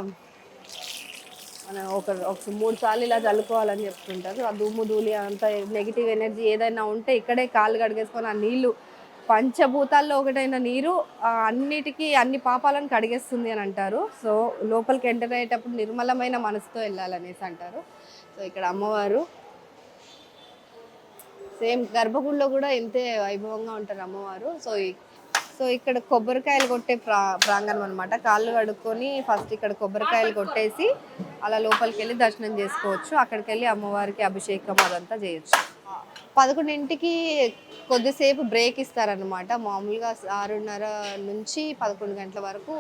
[SPEAKER 1] మనం ఒక 3 సార్లు ఇలా చల్లుకోవాలని చెప్తుంటారు. ఆ దుమ్ము ధూళి అంత నెగిటివ్ ఎనర్జీ ఏదైనా ఉంటే ఇక్కడే కాళ్ళు కడిగేసుకొని ఆ నీళ్లు పంచభూతాల్లో ఒకటైన నీరు అన్నిటికీ అన్ని పాపాలను కడిగేస్తుంది అని అంటారు. సో లోపలికి ఎంటర్ అయ్యేటప్పుడు నిర్మలమైన మనసుతో వెళ్ళాలనేసి అంటారు. సో ఇక్కడ అమ్మవారు సేమ్ గర్భగుడిలో కూడా ఇంతే వైభవంగా ఉంటారు అమ్మవారు. సో ఇక్కడ కొబ్బరికాయలు కొట్టే ప్రాంగణం అనమాట. కాళ్ళు కడుక్కొని ఫస్ట్ ఇక్కడ కొబ్బరికాయలు కొట్టేసి అలా లోపలికి వెళ్ళి దర్శనం చేసుకోవచ్చు. అక్కడికి వెళ్ళి అమ్మవారికి అభిషేకం అదంతా చేయొచ్చు. 11ంటికి కొద్దిసేపు బ్రేక్ ఇస్తారనమాట. మామూలుగా 6:30 నుంచి 11 గంటల వరకు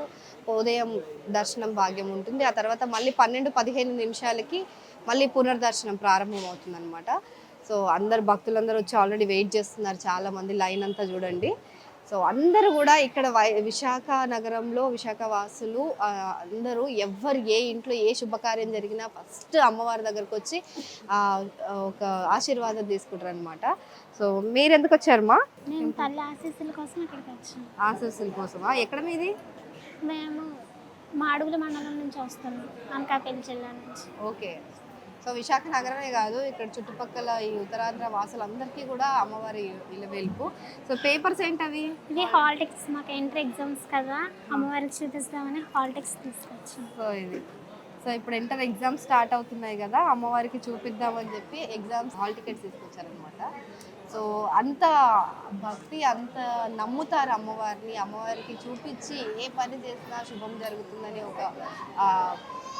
[SPEAKER 1] ఉదయం దర్శనం భాగ్యం ఉంటుంది. ఆ తర్వాత మళ్ళీ 12-15 నిమిషాలకి మళ్ళీ పునర్దర్శనం ప్రారంభం అవుతుంది అనమాట. సో భక్తులందరూ వచ్చి ఆల్రెడీ వెయిట్ చేస్తున్నారు చాలామంది. లైన్ అంతా చూడండి. సో అందరూ కూడా ఇక్కడ విశాఖ నగరంలో విశాఖ వాసులు అందరూ ఎవరు ఏ ఇంట్లో ఏ శుభకార్యం జరిగినా ఫస్ట్ అమ్మవారి దగ్గరకు వచ్చి ఒక ఆశీర్వాదం తీసుకుంటారు అనమాట. సో మీరు ఎందుకు వచ్చారమ్మా?
[SPEAKER 5] మేము తల్లి ఆశీస్సుల కోసం ఇక్కడికి వచ్చాము.
[SPEAKER 1] ఆశీస్సుల కోసమా? ఎక్కడ మీది?
[SPEAKER 5] మేము మాడుగుల మండలం నుంచి వస్తున్నాం, అనకాపల్లి జిల్లా నుంచి.
[SPEAKER 1] ఓకే. సో విశాఖ నగరమే కాదు, ఇక్కడ చుట్టుపక్కల ఈ ఉత్తరాంధ్ర వాసులందరికీ కూడా అమ్మవారి ఇలవేల్పు. సో పేపర్స్ ఏంటవి?
[SPEAKER 5] ఇది హాల్ టికెట్స్, మాకు ఎంట్రీ ఎగ్జామ్స్ కదా, అమ్మవారికి చూపిస్తామని హాల్ టికెట్స్ తీసుకొచ్చాం.
[SPEAKER 1] సో ఇప్పుడు ఎంటర్ ఎగ్జామ్స్ స్టార్ట్ అవుతున్నాయి కదా, అమ్మవారికి చూపిద్దామని చెప్పి ఎగ్జామ్స్ హాల్ టికెట్స్ తీసుకొచ్చారనమాట. సో అంత భక్తి, అంత నమ్ముతారు అమ్మవారిని. అమ్మవారికి చూపించి ఏ పని చేసినా శుభం జరుగుతుందని ఒక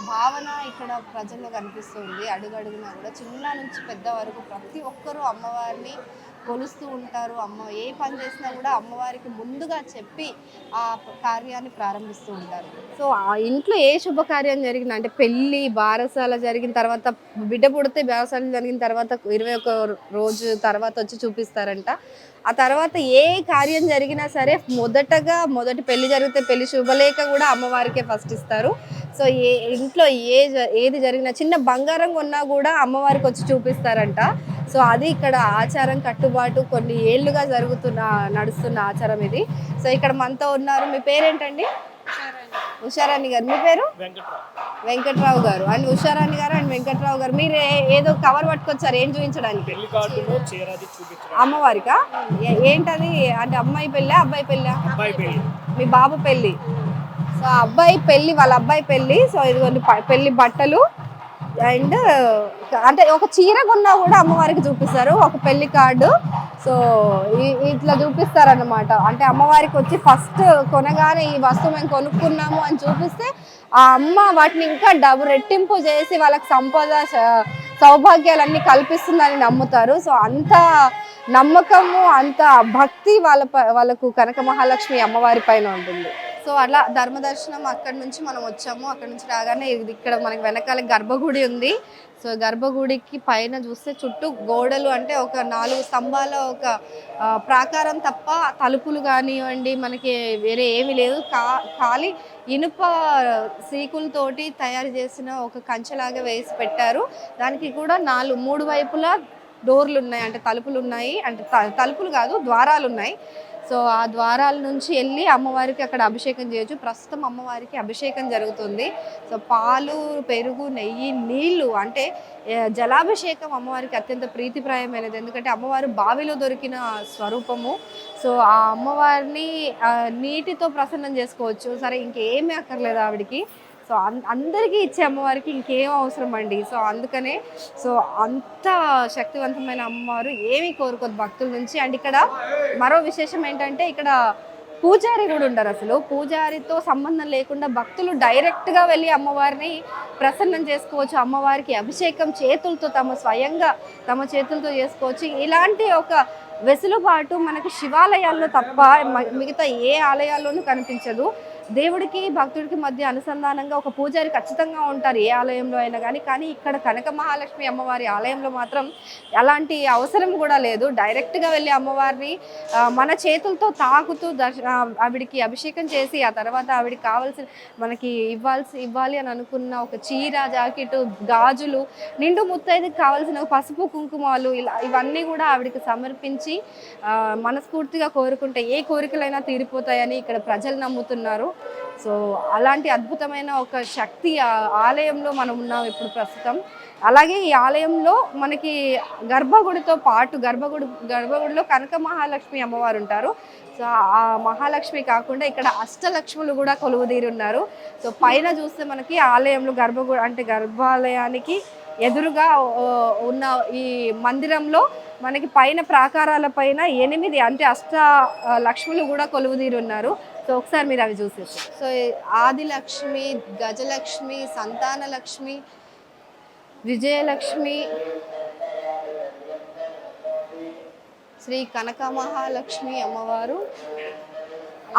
[SPEAKER 1] భావన ఇక్కడ ప్రజల్లో కనిపిస్తుంది. అడుగడుగునా కూడా చిన్న నుంచి పెద్ద వరకు ప్రతి ఒక్కరూ అమ్మవారిని కొలుస్తూ ఉంటారు. ఏ పని చేసినా కూడా అమ్మవారికి ముందుగా చెప్పి ఆ కార్యాన్ని ప్రారంభిస్తూ ఉంటారు. సో ఆ ఇంట్లో ఏ శుభకార్యం జరిగినా, అంటే పెళ్ళి బారసాల జరిగిన తర్వాత, బిడ్డ పుడితే బారసాల జరిగిన తర్వాత 21 రోజు తర్వాత వచ్చి చూపిస్తారంట. ఆ తర్వాత ఏ కార్యం జరిగినా సరే మొదటి పెళ్లి జరిగితే పెళ్లి శుభలేఖ కూడా అమ్మవారికే ఫస్ట్ ఇస్తారు. సో ఇంట్లో ఏది జరిగినా చిన్న బంగారం కొన్నా కూడా అమ్మవారికి వచ్చి చూపిస్తారంట. సో అది ఇక్కడ ఆచారం, కట్టుబాటు కొన్ని ఏళ్ళుగా నడుస్తున్న ఆచారం ఇది. సో ఇక్కడ మనతో ఉన్నారు. మీ పేరేంటండి? ఉషారాణి గారు. మీ పేరు? వెంకట్రావు గారు. అండ్ ఉషారాణి గారు అండ్ వెంకట్రావు గారు, మీరు ఏదో కవర్ పట్టుకొచ్చారు, ఏం చూపించడానికి? అమ్మవారికా? ఏంటది? అంటే అమ్మాయి పెళ్ళా అబ్బాయి పెళ్ళా? మీ బాబు పెళ్ళి. సో అబ్బాయి పెళ్ళి, వాళ్ళ అబ్బాయి పెళ్ళి. సో ఇది పెళ్ళి బట్టలు అండ్ అంటే ఒక చీర కొన్నా కూడా అమ్మవారికి చూపిస్తారు, ఒక పెళ్లి కార్డు. సో ఇట్లా చూపిస్తారన్నమాట. అంటే అమ్మవారికి వచ్చి ఫస్ట్ కొనగానే ఈ వస్తువు మేము కొనుక్కున్నాము అని చూపిస్తే ఆ అమ్మ వాటిని ఇంకా రెట్టింపు చేసి వాళ్ళకి సంపద సౌభాగ్యాలన్నీ కల్పిస్తుందని నమ్ముతారు. సో అంత నమ్మకము, అంత భక్తి వాళ్ళకు కనక మహాలక్ష్మి అమ్మవారి పైన ఉంటుంది. సో అలా ధర్మదర్శనం అక్కడి నుంచి మనం వచ్చాము. అక్కడి నుంచి రాగానే ఇక్కడ మనకి వెనకాల గర్భగుడి ఉంది. సో గర్భగుడికి పైన చూస్తే చుట్టూ గోడలు, అంటే ఒక 4 స్తంభాల ఒక ప్రాకారం తప్ప తలుపులు కానివ్వండి మనకి వేరే ఏమీ లేదు. ఖాళీ ఇనుప సీకులతోటి తయారు చేసిన ఒక కంచెలాగా వేసి పెట్టారు. దానికి కూడా 3 వైపులా డోర్లు ఉన్నాయి, అంటే తలుపులు ఉన్నాయి. అంటే తలుపులు కాదు, ద్వారాలు ఉన్నాయి. సో ఆ ద్వారాల నుంచి వెళ్ళి అమ్మవారికి అక్కడ అభిషేకం చేయొచ్చు. ప్రస్తుతం అమ్మవారికి అభిషేకం జరుగుతుంది. సో పాలు, పెరుగు, నెయ్యి, నీళ్లు, అంటే జలాభిషేకం అమ్మవారికి అత్యంత ప్రీతిప్రాయమైనది. ఎందుకంటే అమ్మవారు బావిలో దొరికిన స్వరూపము. సో ఆ అమ్మవారిని నీటితో ప్రసన్నం చేసుకోవచ్చు. సరే ఇంకేమీ అక్కర్లేదు ఆవిడికి. సో అందరికీ ఇచ్చే అమ్మవారికి ఇంకేం అవసరం అండి. సో అందుకనే సో అంత శక్తివంతమైన అమ్మవారు ఏమీ కోరుకోదు భక్తుల నుంచి. అండ్ ఇక్కడ మరో విశేషం ఏంటంటే ఇక్కడ పూజారి కూడా ఉంటారు. అసలు పూజారితో సంబంధం లేకుండా భక్తులు డైరెక్ట్గా వెళ్ళి అమ్మవారిని ప్రసన్నం చేసుకోవచ్చు. అమ్మవారికి అభిషేకం స్వయంగా తమ చేతులతో చేసుకోవచ్చు. ఇలాంటి ఒక వెసులుబాటు మనకి శివాలయాల్లో తప్ప మిగతా ఏ ఆలయాల్లోనూ కనిపించదు. దేవుడికి భక్తుడికి మధ్య అనుసంధానంగా ఒక పూజారి ఖచ్చితంగా ఉంటారు ఏ ఆలయంలో అయినా కానీ ఇక్కడ కనక మహాలక్ష్మి అమ్మవారి ఆలయంలో మాత్రం అలాంటి అవసరం కూడా లేదు. డైరెక్ట్గా వెళ్ళి అమ్మవారిని మన చేతులతో తాకుతూ ఆవిడికి అభిషేకం చేసి ఆ తర్వాత ఆవిడికి కావాల్సిన మనకి ఇవ్వాలి అని అనుకున్న ఒక చీర, జాకెట్, గాజులు, నిండు ముత్తైదుకి కావాల్సిన పసుపు, కుంకుమాలు, ఇవన్నీ కూడా ఆవిడికి సమర్పించి మనస్ఫూర్తిగా కోరుకుంటే ఏ కోరికలైనా తీరిపోతాయని ఇక్కడ ప్రజలు నమ్ముతున్నారు. సో అలాంటి అద్భుతమైన ఒక శక్తి ఆలయంలో మనం ఉన్నాం ఇప్పుడు ప్రస్తుతం. అలాగే ఈ ఆలయంలో మనకి గర్భగుడితో పాటు గర్భగుడిలో కనక మహాలక్ష్మి అమ్మవారు ఉంటారు. సో ఆ మహాలక్ష్మి కాకుండా ఇక్కడ అష్టలక్ష్ములు కూడా కొలువుదీరి ఉన్నారు. సో పైన చూస్తే మనకి ఆలయంలో గర్భాలయానికి ఎదురుగా ఉన్న ఈ మందిరంలో మనకి పైన ప్రాకారాల పైన 8 అంటే లక్ష్ములు కూడా కొలువుదీరి ఉన్నారు. సో ఒకసారి మీరు అవి చూసేసి. సో ఆదిలక్ష్మి, గజలక్ష్మి, సంతానలక్ష్మి, విజయలక్ష్మి, శ్రీ కనక మహాలక్ష్మి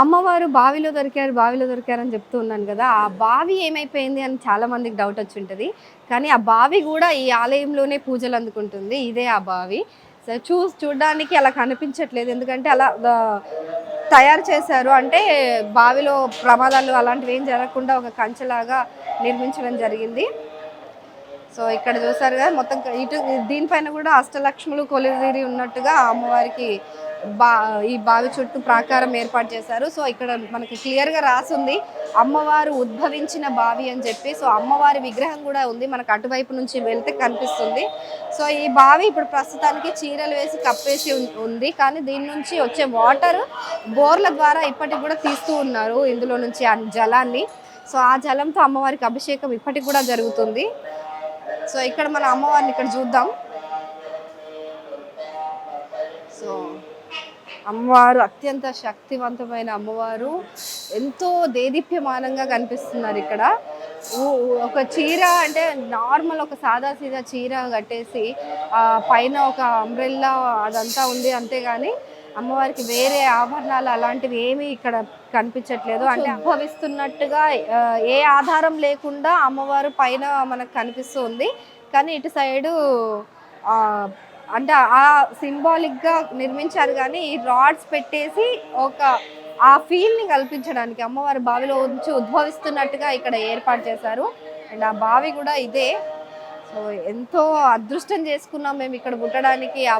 [SPEAKER 1] అమ్మవారు బావిలో దొరికారని చెప్తూ ఉన్నాను కదా. ఆ బావి ఏమైపోయింది అని చాలా మందికి డౌట్ వచ్చి ఉంటుంది. కానీ ఆ బావి కూడా ఈ ఆలయంలోనే పూజలు అందుకుంటుంది. ఇదే ఆ బావి. సో చూడడానికి అలా కనిపించట్లేదు, ఎందుకంటే అలా తయారు చేశారు. అంటే బావిలో ప్రమాదాలు అలాంటివి ఏం జరగకుండా ఒక కంచెలాగా నిర్మించడం జరిగింది. సో ఇక్కడ చూసారు కదా, మొత్తం దీనిపైన కూడా అష్టలక్ష్ములు కొలువుదీరి ఉన్నట్టుగా అమ్మవారికి ఈ బావి చుట్టూ ప్రాకారం ఏర్పాటు చేశారు. సో ఇక్కడ మనకి క్లియర్గా రాసుంది అమ్మవారు ఉద్భవించిన బావి అని చెప్పి. సో అమ్మవారి విగ్రహం కూడా ఉంది, మనకు అటువైపు నుంచి వెళ్తే కనిపిస్తుంది. సో ఈ బావి ఇప్పుడు ప్రస్తుతానికి చీరలు వేసి కప్పేసి ఉంది. కానీ దీని నుంచి వచ్చే వాటర్ బోర్ల ద్వారా ఇప్పటికి కూడా తీస్తూ ఉన్నారు ఇందులో నుంచి ఆ జలాన్ని. సో ఆ జలంతో అమ్మవారికి అభిషేకం ఇప్పటికి కూడా జరుగుతుంది. సో ఇక్కడ మన అమ్మవారిని ఇక్కడ చూద్దాం. సో అమ్మవారు అత్యంత శక్తివంతమైన అమ్మవారు, ఎంతో దేదీప్యమానంగా కనిపిస్తున్నారు ఇక్కడ. ఒక చీర అంటే నార్మల్ ఒక సాదా సీదా చీర కట్టేసి పైన ఒక అంబ్రెల్లా అదంతా ఉంది, అంతేగాని అమ్మవారికి వేరే ఆభరణాలు అలాంటివి ఏమీ ఇక్కడ కనిపించట్లేదు. అంటే అనుభవిస్తున్నట్టుగా ఏ ఆధారం లేకుండా అమ్మవారు పైన మనకు కనిపిస్తుంది. కానీ ఇటు సైడు అంటే ఆ సింబాలిక్గా నిర్మించారు, కానీ ఈ రాడ్స్ పెట్టేసి ఒక ఆ ఫీల్ని కల్పించడానికి అమ్మవారి బావిలో నుంచి ఉద్భవిస్తున్నట్టుగా ఇక్కడ ఏర్పాటు చేశారు. అండ్ ఆ బావి కూడా ఇదే. సో ఎంతో అదృష్టం చేసుకున్నాం మేము ఇక్కడ పుట్టడానికి. ఆ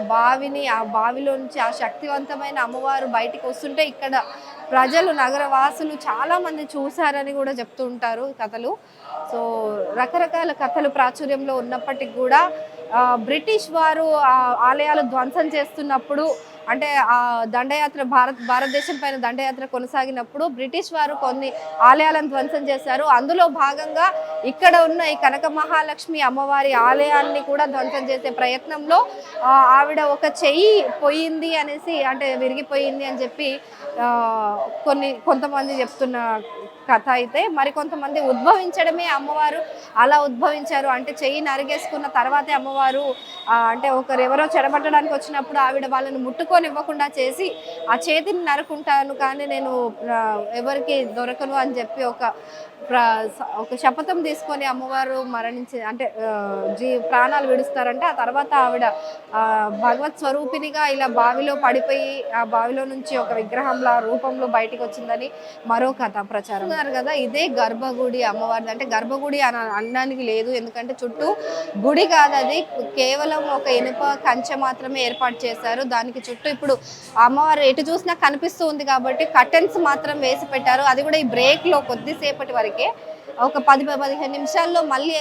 [SPEAKER 1] బావిలో నుంచి ఆ శక్తివంతమైన అమ్మవారు బయటికి వస్తుంటే ఇక్కడ ప్రజలు, నగరవాసులు చాలామంది చూశారని కూడా చెప్తూ ఉంటారు కథలు. సో రకరకాల కథలు ప్రాచుర్యంలో ఉన్నప్పటికీ కూడా బ్రిటిష్ వారు ఆ ఆలయాలు ధ్వంసం చేస్తున్నప్పుడు, అంటే ఆ దండయాత్ర భారతదేశం పైన దండయాత్ర కొనసాగినప్పుడు బ్రిటిష్ వారు కొన్ని ఆలయాలను ధ్వంసం చేశారు. అందులో భాగంగా ఇక్కడ ఉన్న ఈ కనక మహాలక్ష్మి అమ్మవారి ఆలయాన్ని కూడా ధ్వంసం చేసే ప్రయత్నంలో ఆవిడ ఒక చెయ్యి పోయింది అనేసి, అంటే విరిగిపోయింది అని చెప్పి కొంతమంది చెప్తున్న కథ అయితే, మరి కొంతమంది ఉద్భవించడమే అమ్మవారు అలా ఉద్భవించారు, అంటే చెయ్యి నరిగేసుకున్న తర్వాతే అమ్మవారు అంటే ఎవరో చెడబట్టడానికి వచ్చినప్పుడు ఆవిడ వాళ్ళని ముట్టుకొనివ్వకుండా చేసి ఆ చేతిని నరుకుంటాను కానీ నేను ఎవరికి దొరకను అని చెప్పి ఒక శపథం తీసుకొని అమ్మవారు మరణించి, అంటే ప్రాణాలు విడుస్తారంటే ఆ తర్వాత ఆవిడ భగవత్ స్వరూపినిగా ఇలా బావిలో పడిపోయి ఆ బావిలో నుంచి ఒక విగ్రహంలా రూపంలో బయటికి వచ్చిందని మరో కథ ప్రచారం కదా. ఇదే గర్భగుడి అమ్మవారిది. అంటే గర్భగుడి అనడానికి లేదు, ఎందుకంటే చుట్టూ గుడి కాదు, అది కేవలం ఒక ఇనుప కంచె మాత్రమే ఏర్పాటు చేశారు. దానికి చుట్టూ ఇప్పుడు అమ్మవారు ఎటు చూసినా కనిపిస్తూ ఉంది కాబట్టి కర్టెన్స్ మాత్రం వేసి పెట్టారు. అది కూడా ఈ బ్రేక్లో కొద్దిసేపటి వరకే, ఒక 10-15 నిమిషాల్లో మళ్ళీ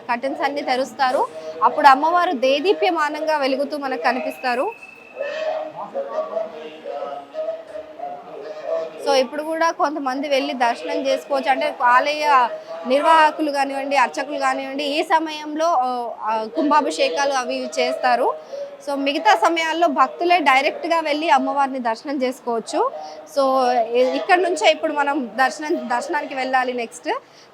[SPEAKER 1] కర్టెన్స్ అన్ని తెరుస్తారు. అప్పుడు అమ్మవారు దేదీప్యమానంగా వెలుగుతూ మనకు కనిపిస్తారు. సో ఇప్పుడు కూడా కొంతమంది వెళ్ళి దర్శనం చేసుకోవచ్చు. అంటే ఆలయ నిర్వాహకులు కానివ్వండి, అర్చకులు కానివ్వండి, ఈ సమయంలో కుంభాభిషేకాలు అవి చేస్తారు. సో మిగతా సమయాల్లో భక్తులే డైరెక్ట్గా వెళ్ళి అమ్మవారిని దర్శనం చేసుకోవచ్చు. సో ఇక్కడ నుంచే ఇప్పుడు మనం దర్శనానికి వెళ్ళాలి నెక్స్ట్.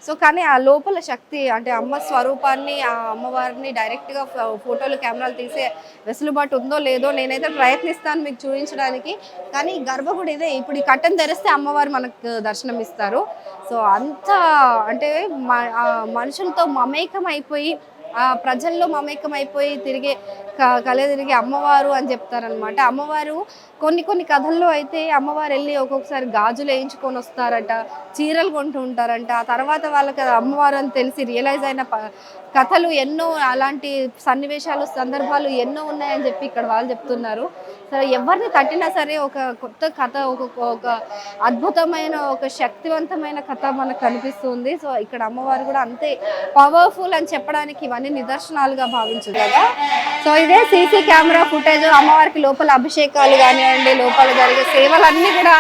[SPEAKER 1] సో కానీ ఆ లోపల శక్తి, అంటే అమ్మ స్వరూపాన్ని, ఆ అమ్మవారిని డైరెక్ట్గా ఫోటోలు, కెమెరాలు తీసే వెసులుబాటు ఉందో లేదో నేనైతే ప్రయత్నిస్తాను మీకు చూపించడానికి. కానీ గర్భగుడి ఇదే, ఇప్పుడు ఈ కట్టను తెరిస్తే అమ్మవారు మనకు దర్శనం ఇస్తారు. సో అంత అంటే మనుషులతో మమేకం అయిపోయి, ఆ ప్రజల్లో మమేకం అయిపోయి తిరిగే తిరిగే అమ్మవారు అని చెప్తారనమాట. అమ్మవారు కొన్ని కథల్లో అయితే అమ్మవారు వెళ్ళి ఒక్కొక్కసారి గాజులు వేయించుకొని వస్తారట, చీరలు కొంటూ ఉంటారంట. ఆ తర్వాత వాళ్ళకి అమ్మవారు అని తెలిసి రియలైజ్ అయిన కథలు ఎన్నో, అలాంటి సన్నివేశాలు, సందర్భాలు ఎన్నో ఉన్నాయని చెప్పి ఇక్కడ వాళ్ళు చెప్తున్నారు. సరే ఎవరిని తట్టినా సరే ఒక కొత్త కథ, ఒక అద్భుతమైన, ఒక శక్తివంతమైన కథ మనకు కనిపిస్తుంది. సో ఇక్కడ అమ్మవారు కూడా అంతే పవర్ఫుల్ అని చెప్పడానికి ఇవన్నీ నిదర్శనాలుగా భావించు కదా. సో ఇదే సీసీ కెమెరా ఫుటేజ్. అమ్మవారికి లోపల అభిషేకాలు కానివ్వండి, లోపల జరిగే సేవలన్నీ కూడా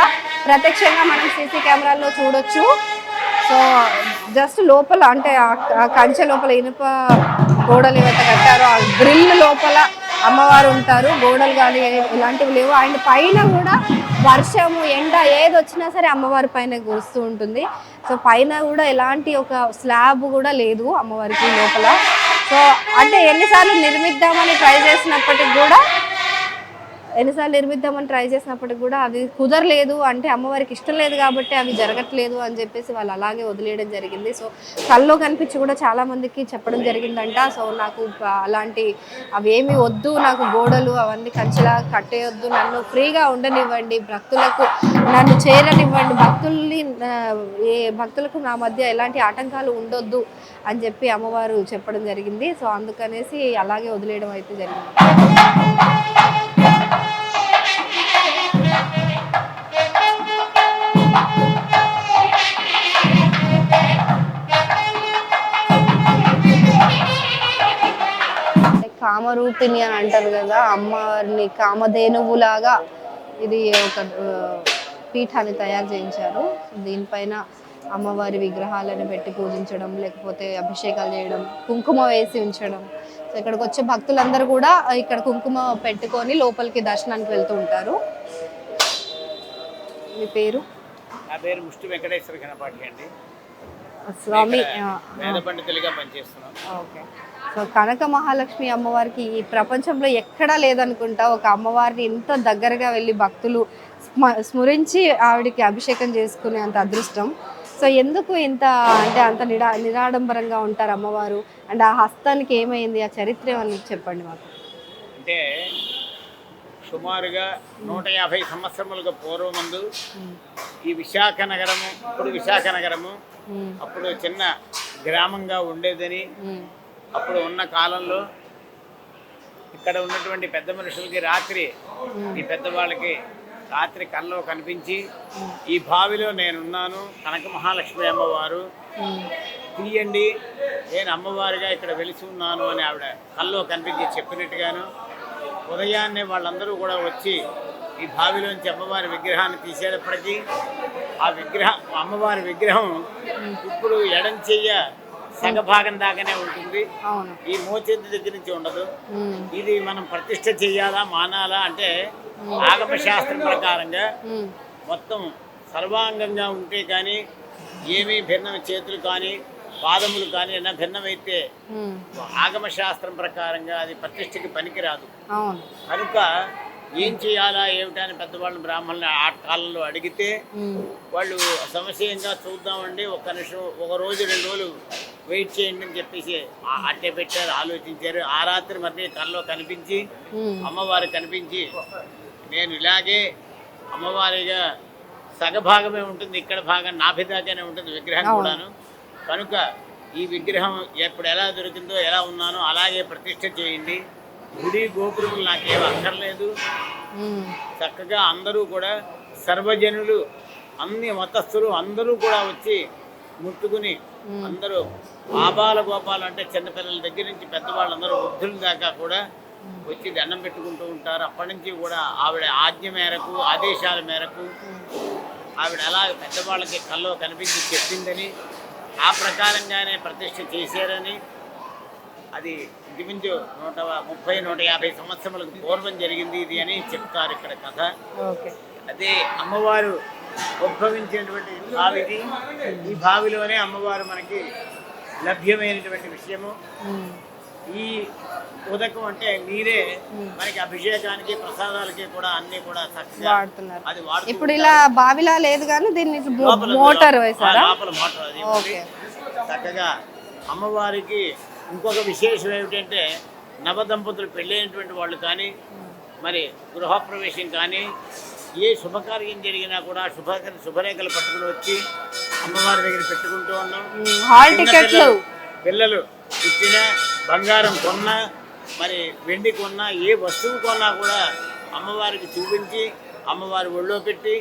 [SPEAKER 1] ప్రత్యక్షంగా మనం సీసీ కెమెరాల్లో చూడొచ్చు. సో జస్ట్ లోపల, అంటే ఆ కంచె లోపల ఇనుప గోడలు ఏవైతే కట్టారో ఆ గ్రిల్ లోపల అమ్మవారు ఉంటారు. గోడలు కానీ ఇలాంటివి లేవు. అండ్ పైన కూడా వర్షము, ఎండ ఏది వచ్చినా సరే అమ్మవారి పైన కురుస్తూ ఉంటుంది. సో పైన కూడా ఎలాంటి ఒక స్లాబ్ కూడా లేదు అమ్మవారికి లోపల. సో అంటే ఎన్నిసార్లు నిర్మిద్దామని ట్రై చేసినప్పటికి కూడా అది కుదరలేదు. అంటే అమ్మవారికి ఇష్టం లేదు కాబట్టి అవి జరగట్లేదు అని చెప్పేసి వాళ్ళు అలాగే వదిలేయడం జరిగింది. సో కల్లో కనిపించి కూడా చాలామందికి చెప్పడం జరిగిందంట. సో నాకు అలాంటి అవేమీ వద్దు, నాకు గోడలు అవన్నీ కంచెలా కట్టేయొద్దు, నన్ను ఫ్రీగా ఉండనివ్వండి, భక్తులకు నన్ను చేరనివ్వండి, భక్తులకు నా మధ్య ఎలాంటి ఆటంకాలు ఉండొద్దు అని చెప్పి అమ్మవారు చెప్పడం జరిగింది. సో అందుకనేసి అలాగే వదిలేయడం అయితే జరిగింది. కామరూపిణి అని అంటారు కదా, అమ్మవారిని కామధేనువులాగా ఇది ఒక పీఠాన్ని తయారు చేయించారు. దీనిపైన అమ్మవారి విగ్రహాలను పెట్టి పూజించడం, లేకపోతే అభిషేకాలు చేయడం, కుంకుమ వేసి ఉంచడం. సో ఇక్కడికి వచ్చే భక్తులందరూ కూడా ఇక్కడ కుంకుమ పెట్టుకొని లోపలికి దర్శనానికి వెళ్తూ ఉంటారు. మీ పేరు?
[SPEAKER 6] నా పేరు ముష్టి వెంకటేశ్వర గణపాటి అండి.
[SPEAKER 1] స్వామి
[SPEAKER 6] వేద పండితులుగా పనిచేస్తున్నాం.
[SPEAKER 1] ఓకే. సో కనక మహాలక్ష్మి అమ్మవారికి ఈ ప్రపంచంలో ఎక్కడా లేదనుకుంటా ఒక అమ్మవారిని ఇంత దగ్గరగా వెళ్ళి భక్తులు స్మరించి ఆవిడికి అభిషేకం చేసుకునే అంత అదృష్టం. సో ఎందుకు ఇంత, అంటే అంత నిరాడంబరంగా ఉంటారు అమ్మవారు? అండ్ ఆ హస్తానికి ఏమైంది, ఆ చరిత్ర అని చెప్పండి మాకు.
[SPEAKER 6] అంటే సుమారుగా 150 సంవత్సరములుగా పూర్వమందు ఈ విశాఖ నగరము, ఇప్పుడు విశాఖ నగరము అప్పుడు చిన్న గ్రామంగా ఉండేదని, అప్పుడు ఉన్న కాలంలో ఇక్కడ ఉన్నటువంటి పెద్ద మనుషులకి రాత్రి, ఈ పెద్దవాళ్ళకి రాత్రి కల్లో కనిపించి ఈ బావిలో నేనున్నాను, కనక మహాలక్ష్మి అమ్మవారు తీయండి, నేను అమ్మవారిగా ఇక్కడ వెలిసి ఉన్నాను అని ఆవిడ కల్లో కనిపించి చెప్పినట్టుగాను, ఉదయాన్నే వాళ్ళందరూ కూడా వచ్చి ఈ బావిలోంచి అమ్మవారి విగ్రహాన్ని తీసేటప్పటికీ అమ్మవారి విగ్రహం ఇప్పుడు ఎడం చెయ్య సగభాగం దాకానే ఉంటుంది, ఈ మోచేతి దగ్గర నుంచి ఉండదు. ఇది మనం ప్రతిష్ఠ చెయ్యాలా మానాలా అంటే ఆగమ శాస్త్రం ప్రకారంగా మొత్తం సర్వాంగంగా ఉంటే కానీ ఏమీ భిన్నం, చేతులు కానీ పాదములు కానీ ఏమైనా భిన్నమైతే ఆగమ శాస్త్రం ప్రకారంగా అది ప్రతిష్టకి పనికిరాదు. కనుక ఏం చేయాలా ఏమిటని పెద్దవాళ్ళని బ్రాహ్మణులు ఆ కాలంలో అడిగితే వాళ్ళు సంశయంగా చూద్దామండి, ఒక్క నిమిషం, ఒక రోజు 2 రోజులు వెయిట్ చేయండి అని చెప్పేసి అట్టే పెట్టారు, ఆలోచించారు. ఆ రాత్రి మరి కల్లో కనిపించి అమ్మవారు కనిపించి, నేను ఇలాగే అమ్మవారిగా సగభాగమే ఉంటుంది, ఇక్కడ భాగం నాభిదాకానే ఉంటుంది విగ్రహం కూడాను, కనుక ఈ విగ్రహం ఎప్పుడు ఎలా దొరికిందో ఎలా ఉన్నానో అలాగే ప్రతిష్ఠ చేయండి, గుడి గోపురములు నాకేం అక్కర్లేదు, చక్కగా అందరూ కూడా సర్వజనులు అన్ని మతస్థులు అందరూ కూడా వచ్చి ముట్టుకుని అందరూ ఆబాల గోపాలు అంటే చిన్నపిల్లల దగ్గర నుంచి పెద్దవాళ్ళందరూ వృద్ధుల దాకా కూడా వచ్చి దండం పెట్టుకుంటూ ఉంటారు. అప్పటి నుంచి కూడా ఆవిడ ఆజ్ఞ మేరకు ఆదేశాల మేరకు ఆవిడ అలా పెద్దవాళ్ళకి కల్లో కనిపించి చెప్పిందని, ఆ ప్రకారంగానే ప్రతిష్ఠ చేశారని, అది ఇంచుమించు 130-150 సంవత్సరములకు పూర్వం జరిగింది ఇది అని చెప్తారు ఇక్కడ కథ. అదే అమ్మవారు ఉద్భవించినటువంటి బావిది, ఈ బావిలోనే అమ్మవారు మనకి లభ్యమైనటువంటి విషయము. ఈ ఉదకం అంటే మీరే మనకి అభిషేకానికి ప్రసాదాలకి కూడా అన్ని కూడా చక్కగా అది వాడుతున్నారు.
[SPEAKER 1] ఇప్పుడు ఇలా బావిలా లేదు కానీ దీన్ని మోటార్ వేసారా?
[SPEAKER 6] లోపల మోటార్ అది చక్కగా అమ్మవారికి. ఇంకొక విశేషం ఏమిటంటే నవదంపతులు పెళ్ళైనటువంటి వాళ్ళు కానీ మరి గృహప్రవేశం కానీ ఏ శుభకార్యం జరిగినా కూడా శుభరేఖలు పట్టుకుని వచ్చి అమ్మవారి దగ్గర పెట్టుకుంటూ ఉన్నాం. పిల్లలు పుట్టిన బంగారం కొన్నా మరి వెండి కొన్నా ఏ వస్తువు కొన్నా కూడా అమ్మవారికి చూపించి అమ్మవారి ఒళ్ళో పెట్టి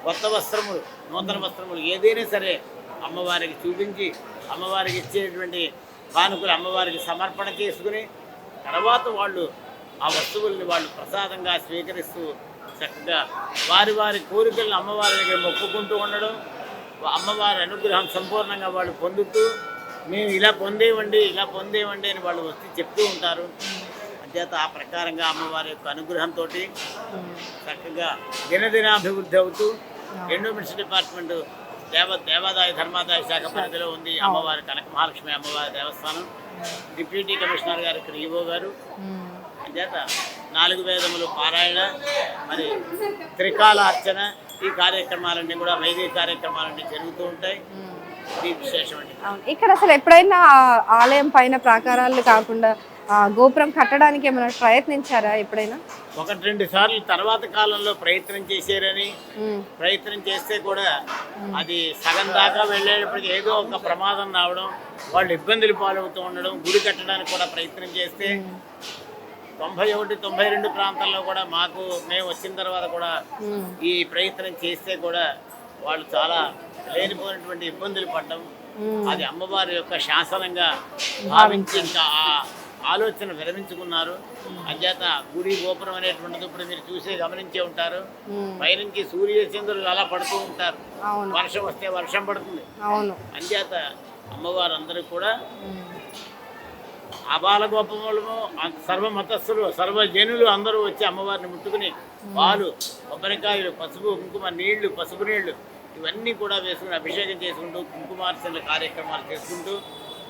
[SPEAKER 6] కొత్త వస్త్రములు నూతన వస్త్రములు ఏదైనా సరే అమ్మవారికి చూపించి అమ్మవారికి ఇచ్చేటువంటి కానుకలు అమ్మవారికి సమర్పణ చేసుకుని తర్వాత వాళ్ళు ఆ వస్తువుల్ని వాళ్ళు ప్రసాదంగా స్వీకరిస్తూ చక్కగా వారి వారి కోరికలను అమ్మవారి దగ్గర మొక్కుకుంటూ ఉండడం, అమ్మవారి అనుగ్రహం సంపూర్ణంగా వాళ్ళు పొందుతూ మేము ఇలా పొందేవండి అని వాళ్ళు వచ్చి చెప్తూ ఉంటారు. అంచేత ఆ ప్రకారంగా అమ్మవారి యొక్క అనుగ్రహంతో చక్కగా దినదినాభివృద్ధి అవుతూ ఎండోమెంట్స్ డిపార్ట్మెంట్ దేవాదాయ ధర్మాదాయ శాఖ పరిధిలో ఉంది అమ్మవారి కనక మహాలక్ష్మి అమ్మవారి దేవస్థానం. డిప్యూటీ కమిషనర్ గారు ఇక్కడ ఈవో గారు. అంచేత 4 వేదములు పారాయణ మరి త్రికాల అర్చన ఈ కార్యక్రమాలన్నీ కూడా వైదిక కార్యక్రమాలన్నీ జరుగుతూ ఉంటాయి. ఇది విశేషం అండి.
[SPEAKER 1] ఇక్కడ అసలు ఎప్పుడైనా ఆలయం పైన ప్రాకారాలు కాకుండా గోపురం కట్టడానికి ఏమైనా ప్రయత్నించారా ఎప్పుడైనా?
[SPEAKER 6] 1-2 సార్లు తర్వాత కాలంలో ప్రయత్నం చేశారని, ప్రయత్నం చేస్తే కూడా అది సగం దాకా వెళ్ళేటప్పటికి ఏదో ఒక ప్రమాదం రావడం, వాళ్ళు ఇబ్బందులు పాలవుతూ ఉండడం, గుడి కట్టడానికి కూడా ప్రయత్నం చేస్తే 91-92 ప్రాంతాల్లో కూడా మేము వచ్చిన తర్వాత కూడా ఈ ప్రయత్నం చేస్తే కూడా వాళ్ళు చాలా లేనిపోయినటువంటి ఇబ్బందులు పడ్డం, అది అమ్మవారి యొక్క శాసనంగా భావించి ఇంకా ఆ ఆలోచన విరమించుకున్నారు. అంచేత గుడి గోపురం అనేటువంటిది ఇప్పుడు మీరు గమనించే ఉంటారు, పైనుంచి సూర్యచంద్రులు అలా పడుతూ ఉంటారు, వర్షం వస్తే వర్షం పడుతుంది. అంచేత అమ్మవారు అందరూ కూడా అబాల గోపములము సర్వమతస్థులు సర్వజనులు అందరూ వచ్చి అమ్మవారిని ముట్టుకుని పాలు, కొబ్బరికాయలు, పసుపు కుంకుమ నీళ్లు, పసుపు నీళ్లు ఇవన్నీ కూడా వేసుకుని అభిషేకం చేసుకుంటూ కుంకుమార్చన కార్యక్రమాలు చేసుకుంటూ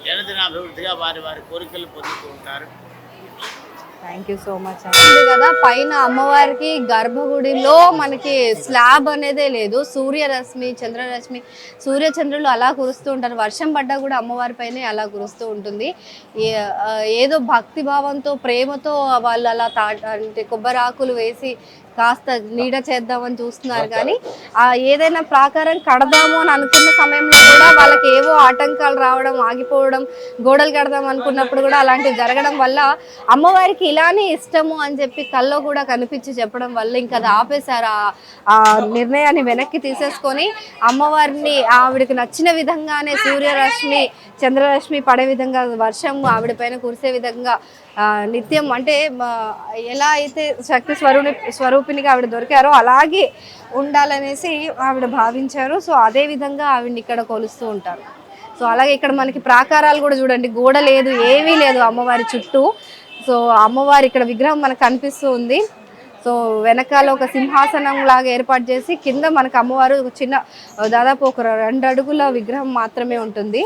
[SPEAKER 6] జనదినాభివృద్ధిగా వారి వారి కోరికలు పొందుతూ ఉంటారు.
[SPEAKER 1] థ్యాంక్ యూ సో మచ్ అండి కదా. పైన అమ్మవారికి గర్భగుడిలో మనకి స్లాబ్ అనేదే లేదు. సూర్యరశ్మి, చంద్రరశ్మి, సూర్యచంద్రులు అలా కురుస్తూ ఉంటారు. వర్షం పడ్డా కూడా అమ్మవారి పైనే అలా కురుస్తూ ఉంటుంది. ఏదో భక్తి భావంతో, ప్రేమతో వాళ్ళు అలా అంటే కొబ్బరాకులు వేసి కాస్త నీడ చేద్దామని చూస్తున్నారు. కానీ ఏదైనా ప్రాకారం కడదాము అని అనుకున్న సమయంలో కూడా వాళ్ళకి ఏవో ఆటంకాలు రావడం, ఆగిపోవడం, గోడలు కడదాం అనుకున్నప్పుడు కూడా అలాంటివి జరగడం వల్ల అమ్మవారికి ఇలానే ఇష్టము అని చెప్పి కల్లో కూడా కనిపించి చెప్పడం వల్ల ఇంకా అది ఆపేశారు. ఆ నిర్ణయాన్ని వెనక్కి తీసేసుకొని అమ్మవారిని ఆవిడకి నచ్చిన విధంగానే సూర్యరశ్మి, చంద్రరశ్మి పడే విధంగా, వర్షం ఆవిడ పైన కురిసే విధంగా నిత్యం అంటే ఎలా అయితే శక్తి స్వరూపినిగా ఆవిడ దొరికారో అలాగే ఉండాలనేసి ఆవిడ భావించారు. సో అదే విధంగా ఆవిడని ఇక్కడ కొలుస్తూ ఉంటారు. సో అలాగే ఇక్కడ మనకి ప్రాకారాలు కూడా చూడండి, గోడ లేదు, ఏమీ లేదు అమ్మవారి చుట్టూ. సో అమ్మవారి ఇక్కడ విగ్రహం మనకు కనిపిస్తూ ఉంది. సో వెనకాల ఒక సింహాసనం లాగా ఏర్పాటు చేసి కింద మనకు అమ్మవారు చిన్న దాదాపు ఒక 2 అడుగుల విగ్రహం మాత్రమే ఉంటుంది.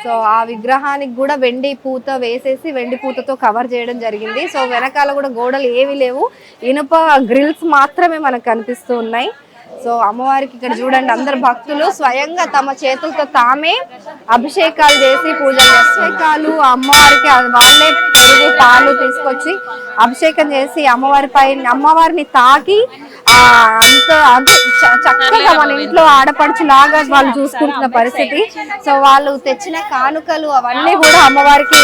[SPEAKER 1] సో ఆ విగ్రహానికి కూడా వెండి పూత వేసేసి వెండి పూతతో కవర్ చేయడం జరిగింది. సో వెనకాల కూడా గోడలు ఏవి లేవు, ఇనుప గ్రిల్స్ మాత్రమే మనకు కనిపిస్తూ ఉన్నాయి. సో అమ్మవారికి ఇక్కడ చూడండి, అందరు భక్తులు స్వయంగా తమ చేతులతో తామే అభిషేకాలు చేసి పూజలు చేస్తారు. అమ్మవారికి వాళ్ళే పెరుగు, పాలు తీసుకొచ్చి అభిషేకం చేసి అమ్మవారిని తాకి అంత చక్కగా మన ఇంట్లో ఆడపడుచు లాగా వాళ్ళు చూసుకుంటున్న పరిస్థితి. సో వాళ్ళు తెచ్చిన కానుకలు అవన్నీ కూడా అమ్మవారికి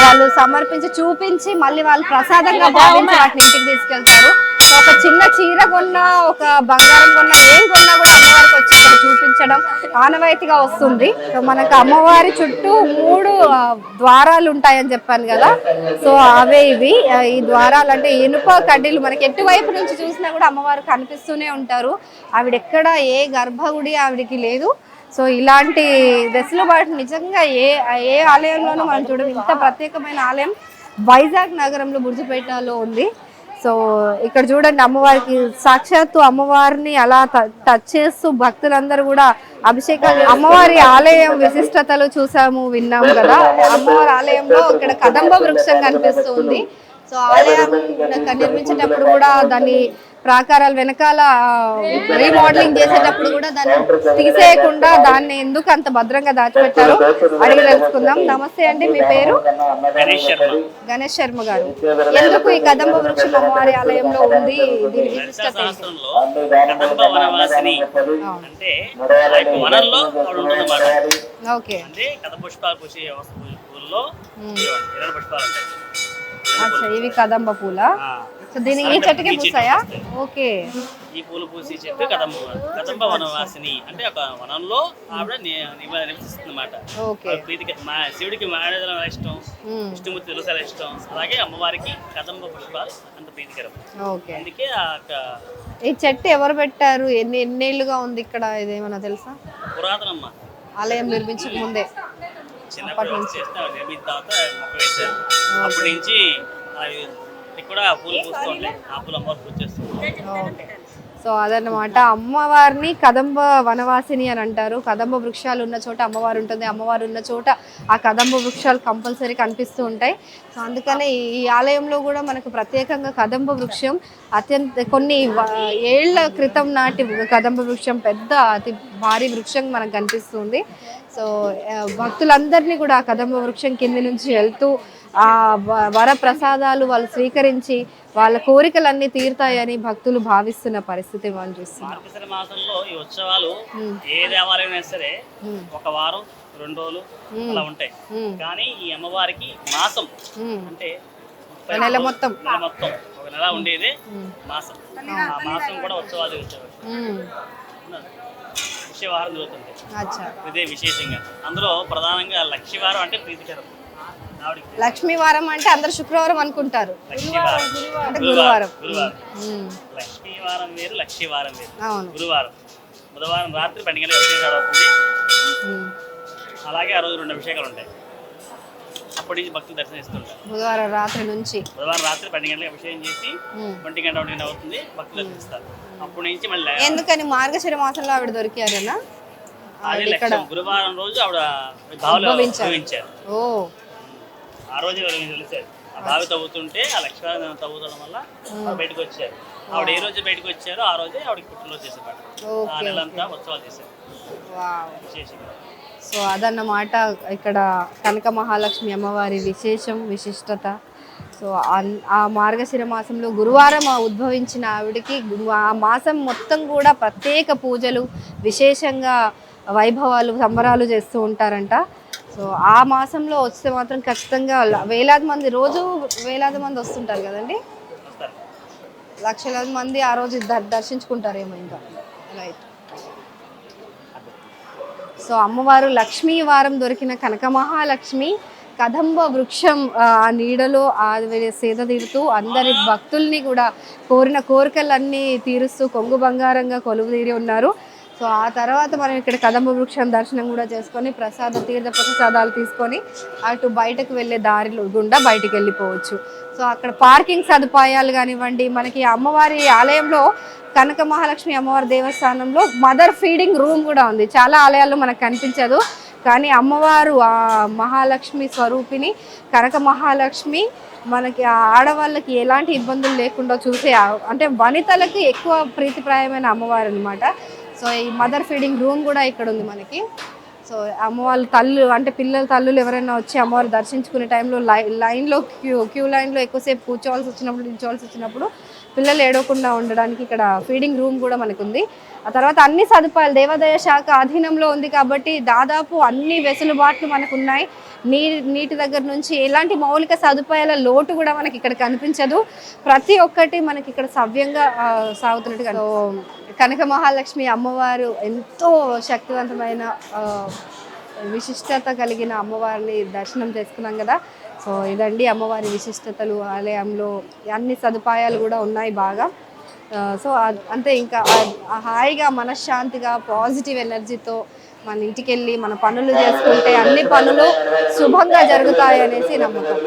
[SPEAKER 1] వాళ్ళు సమర్పించి చూపించి మళ్ళీ వాళ్ళు ప్రసాదంగా భావించి వాటిని ఇంటికి తీసుకెళ్తారు. ఒక చిన్న చీర కొన్నా, ఒక బంగారం కొన్నా, ఏం కొన్నా కూడా అమ్మవారికి వచ్చి ఇక్కడ చూపించడం ఆనవాయితీగా వస్తుంది. సో మనకు అమ్మవారి చుట్టూ 3 ద్వారాలు ఉంటాయని చెప్పాను కదా. సో అవే ఇవి. ఈ ద్వారాలు అంటే ఇనుప కడ్డీలు, మనకి ఎటువైపు నుంచి చూసినా కూడా అమ్మవారు కనిపిస్తూనే ఉంటారు. ఆవిడెక్కడ ఏ గర్భగుడి ఆవిడికి లేదు. సో ఇలాంటి వెసులుబాటు నిజంగా ఏ ఆలయంలోనూ మనం చూడడం. ఇంత ప్రత్యేకమైన ఆలయం వైజాగ్ నగరంలో బుర్జుపేటలో ఉంది. సో ఇక్కడ చూడండి, అమ్మవారికి సాక్షాత్తు అమ్మవారిని అలా టచ్ చేస్తూ భక్తులందరూ కూడా అభిషేకాలు. అమ్మవారి ఆలయం విశిష్టతలు చూసాము, విన్నాము కదా. అమ్మవారి ఆలయంలో ఇక్కడ కదంబ వృక్షం కనిపిస్తూ ఉంది. సో ఆలయం నిర్మించేటప్పుడు కూడా దాన్ని ప్రాకారాల వెనకాల రీమోడలింగ్ చేసేటప్పుడు కూడా దాన్ని తీసేయకుండా దాన్ని ఎందుకు అంత భద్రంగా దాచిపెట్టారో అడిగి తెలుసుకుందాం. నమస్తే అండి, మీ పేరు? గణేష్ శర్మ గారు. ఎందుకు ఈ కదంబ వృక్షం అమ్మవారి ఆలయంలో ఉంది? దీని విశిష్టత ఓకే. ఇవి కదంబ పూల. సో దీని ఈ చెట్టుకే పూసాయా? ఓకే.
[SPEAKER 7] ఈ పూలు పూసి చెట్టు కదంబ వనవాసిని అంటే ఒక వనంలో ఆవిడ నివసిస్తుంది అన్నమాట. శివుడికి మారేదనం ఇష్టం, విష్ణుమూర్తి తులసాల ఇష్టం, అలాగే అమ్మవారికి కదంబ పుష్పాలు అంత ప్రీతికరం. అందుకే
[SPEAKER 1] ఈ చెట్టు ఎవరు పెట్టారు? ఎన్నేళ్లుగా ఉంది ఇక్కడ? ఇదేమన్నా తెలుసా?
[SPEAKER 7] పురాతనమ్మ
[SPEAKER 1] ఆలయం నిర్మించక ముందే
[SPEAKER 7] చిన్నప్పటి నుంచి నిర్మించిన తర్వాత మొక్క వేశారు. అప్పటి నుంచి కూడా పూలు పూస్తూ ఉంటాయి. ఆ పూలు అమ్మవారు పూజ చేస్తుంది.
[SPEAKER 1] సో అదన్నమాట, అమ్మవారిని కదంబ వనవాసిని అని అంటారు. కదంబ వృక్షాలు ఉన్న చోట అమ్మవారు ఉంటుంది, అమ్మవారు ఉన్న చోట ఆ కదంబ వృక్షాలు కంపల్సరీ కనిపిస్తూ ఉంటాయి. సో అందుకనే ఈ ఆలయంలో కూడా మనకు ప్రత్యేకంగా కదంబ వృక్షం కొన్ని ఏళ్ల క్రితం నాటి కదంబ వృక్షం, పెద్ద అతి భారీ వృక్షం మనకు కనిపిస్తుంది. సో భక్తులందరినీ కూడా ఆ కదంబ వృక్షం కింది నుంచి వెళ్తూ ఆ వర ప్రసాదాలు వాళ్ళు స్వీకరించి వాళ్ళ కోరికలన్నీ తీరుతాయని భక్తులు భావిస్తున్న పరిస్థితి మనం చూస్తున్నాం.
[SPEAKER 7] మార్గశిర మాసంలో ఈ ఉత్సవాలు ఏ దేవాలయం అయినా సరే 1 వారం 2 రోజులు అలా ఉంటాయి. కానీ ఈ అమ్మవారికి మాసం అంటే
[SPEAKER 1] నెల మొత్తం
[SPEAKER 7] 1 నెల ఉండేది మాసం. ఆ మాసం కూడా ఉత్సవాలు జరుగుతాయి. లక్ష్యవారం జరుగుతుంది. ఇదే విశేషంగా అందులో ప్రధానంగా లక్ష్యవారం అంటే ప్రీతికరం.
[SPEAKER 1] లక్ష్మీవారం అంటే అందరు శుక్రవారం అనుకుంటారు, అంటే గురువారం.
[SPEAKER 7] లక్ష్మీవారం వేరు, లక్ష్మీవారం వేరు. గురువారం బుధవారం రాత్రి 12 గంటలకు అభిషేకాలు అవుతుంది. అలాగే ఆ రోజు 2 అభిషేకాలు ఉంటాయి. అప్పటి నుంచి భక్తులు దర్శనిస్తుంటారు.
[SPEAKER 1] బుధవారం రాత్రి
[SPEAKER 7] 12 గంటలకు అభిషేకం చేసి 1 గంట అవుతుంది, భక్తులు దర్శిస్తారు. అప్పటి నుంచి మళ్ళీ
[SPEAKER 1] ఎందుకని మార్గశిర మాసంలో ఆవిడ దొరికారనా?
[SPEAKER 7] గురువారం రోజు ఆవిడ భావించారు. ఆ రోజు తెలిసారు. ఆ బావి తవ్వుతుంటే ఆ లక్ష్మీ తవ్వుతడం వల్ల ఆవిడ బయటకు వచ్చారు. ఆవిడ ఏ రోజు బయటకు వచ్చారో ఆ రోజే ఆవిడకి పుట్టినరోజు చేసేవాడు. ఆ నెలంతా ఉత్సవాలు చేశారు విశేషంగా.
[SPEAKER 1] సో అదన్నమాట ఇక్కడ కనక మహాలక్ష్మి అమ్మవారి విశేషం, విశిష్టత. సో ఆ మార్గశిర మాసంలో గురువారం ఉద్భవించిన ఆవిడకి ఆ మాసం మొత్తం కూడా ప్రత్యేక పూజలు, విశేషంగా వైభవాలు, సంబరాలు చేస్తూ ఉంటారంట. సో ఆ మాసంలో వస్తే మాత్రం ఖచ్చితంగా వేలాది మంది, రోజు వేలాది మంది వస్తుంటారు కదండి, లక్షలాది మంది ఆ రోజు దర్శించుకుంటారేమో ఇంకా. రైట్. సో అమ్మవారు లక్ష్మీ వారం దొరికిన కనక మహాలక్ష్మి కదంబ వృక్షం ఆ నీడలో సేద తీరుతూ అందరి భక్తుల్ని కూడా కోరిన కోరికలన్నీ తీరుస్తూ కొంగు బంగారంగా కొలువు తీరి ఉన్నారు. సో ఆ తర్వాత మనం ఇక్కడ కదంబ వృక్షం దర్శనం కూడా చేసుకొని తీర్థ ప్రసాదాలు తీసుకొని అటు బయటకు వెళ్ళే దారిలో గుండా బయటకు వెళ్ళిపోవచ్చు. సో అక్కడ పార్కింగ్ సదుపాయాలు కానివ్వండి, మనకి అమ్మవారి ఆలయంలో కనక మహాలక్ష్మి అమ్మవారి దేవస్థానంలో మదర్ ఫీడింగ్ రూమ్ కూడా ఉంది. చాలా ఆలయాల్లో మనకు కనిపించదు, కానీ అమ్మవారు ఆ మహాలక్ష్మి స్వరూపిణి కనక మహాలక్ష్మి మనకి ఆడవాళ్ళకి ఎలాంటి ఇబ్బందులు లేకుండా చూసే, అంటే వనితలకి ఎక్కువ ప్రీతిప్రాయమైన అమ్మవారు అనమాట. సో ఈ మదర్ ఫీడింగ్ రూమ్ కూడా ఇక్కడ ఉంది మనకి. సో అమ్మవాళ్ళ అంటే పిల్లల తల్లులు ఎవరైనా వచ్చి అమ్మవారు దర్శించుకునే టైంలో లైన్లో క్యూ లైన్లో ఎక్కువసేపు కూర్చోవాల్సి వచ్చినప్పుడు, నిల్చోవాల్సి వచ్చినప్పుడు పిల్లలు ఏడవకుండా ఉండడానికి ఇక్కడ ఫీడింగ్ రూమ్ కూడా మనకు ఉంది. ఆ తర్వాత అన్ని సదుపాయాలు దేవాదాయ శాఖ అధీనంలో ఉంది కాబట్టి దాదాపు అన్ని వెసులుబాట్లు మనకు ఉన్నాయి. నీటి దగ్గర నుంచి ఎలాంటి మౌలిక సదుపాయాల లోటు కూడా మనకి ఇక్కడ కనిపించదు. ప్రతి ఒక్కటి మనకి ఇక్కడ సవ్యంగా సాగుతున్నట్టుగా. కనక మహాలక్ష్మి అమ్మవారు ఎంతో శక్తివంతమైన విశిష్టత కలిగిన అమ్మవారిని దర్శనం చేసుకున్నాం కదా. సో ఇదండి అమ్మవారి విశిష్టతలు. ఆలయంలో అన్ని సదుపాయాలు కూడా ఉన్నాయి బాగా. సో అంతే, ఇంకా హాయిగా మనశ్శాంతిగా పాజిటివ్ ఎనర్జీతో మన ఇంటికి వెళ్ళి మన పనులు చేసుకుంటే అన్ని పనులు శుభంగా జరుగుతాయి అనేసి నమ్మకం.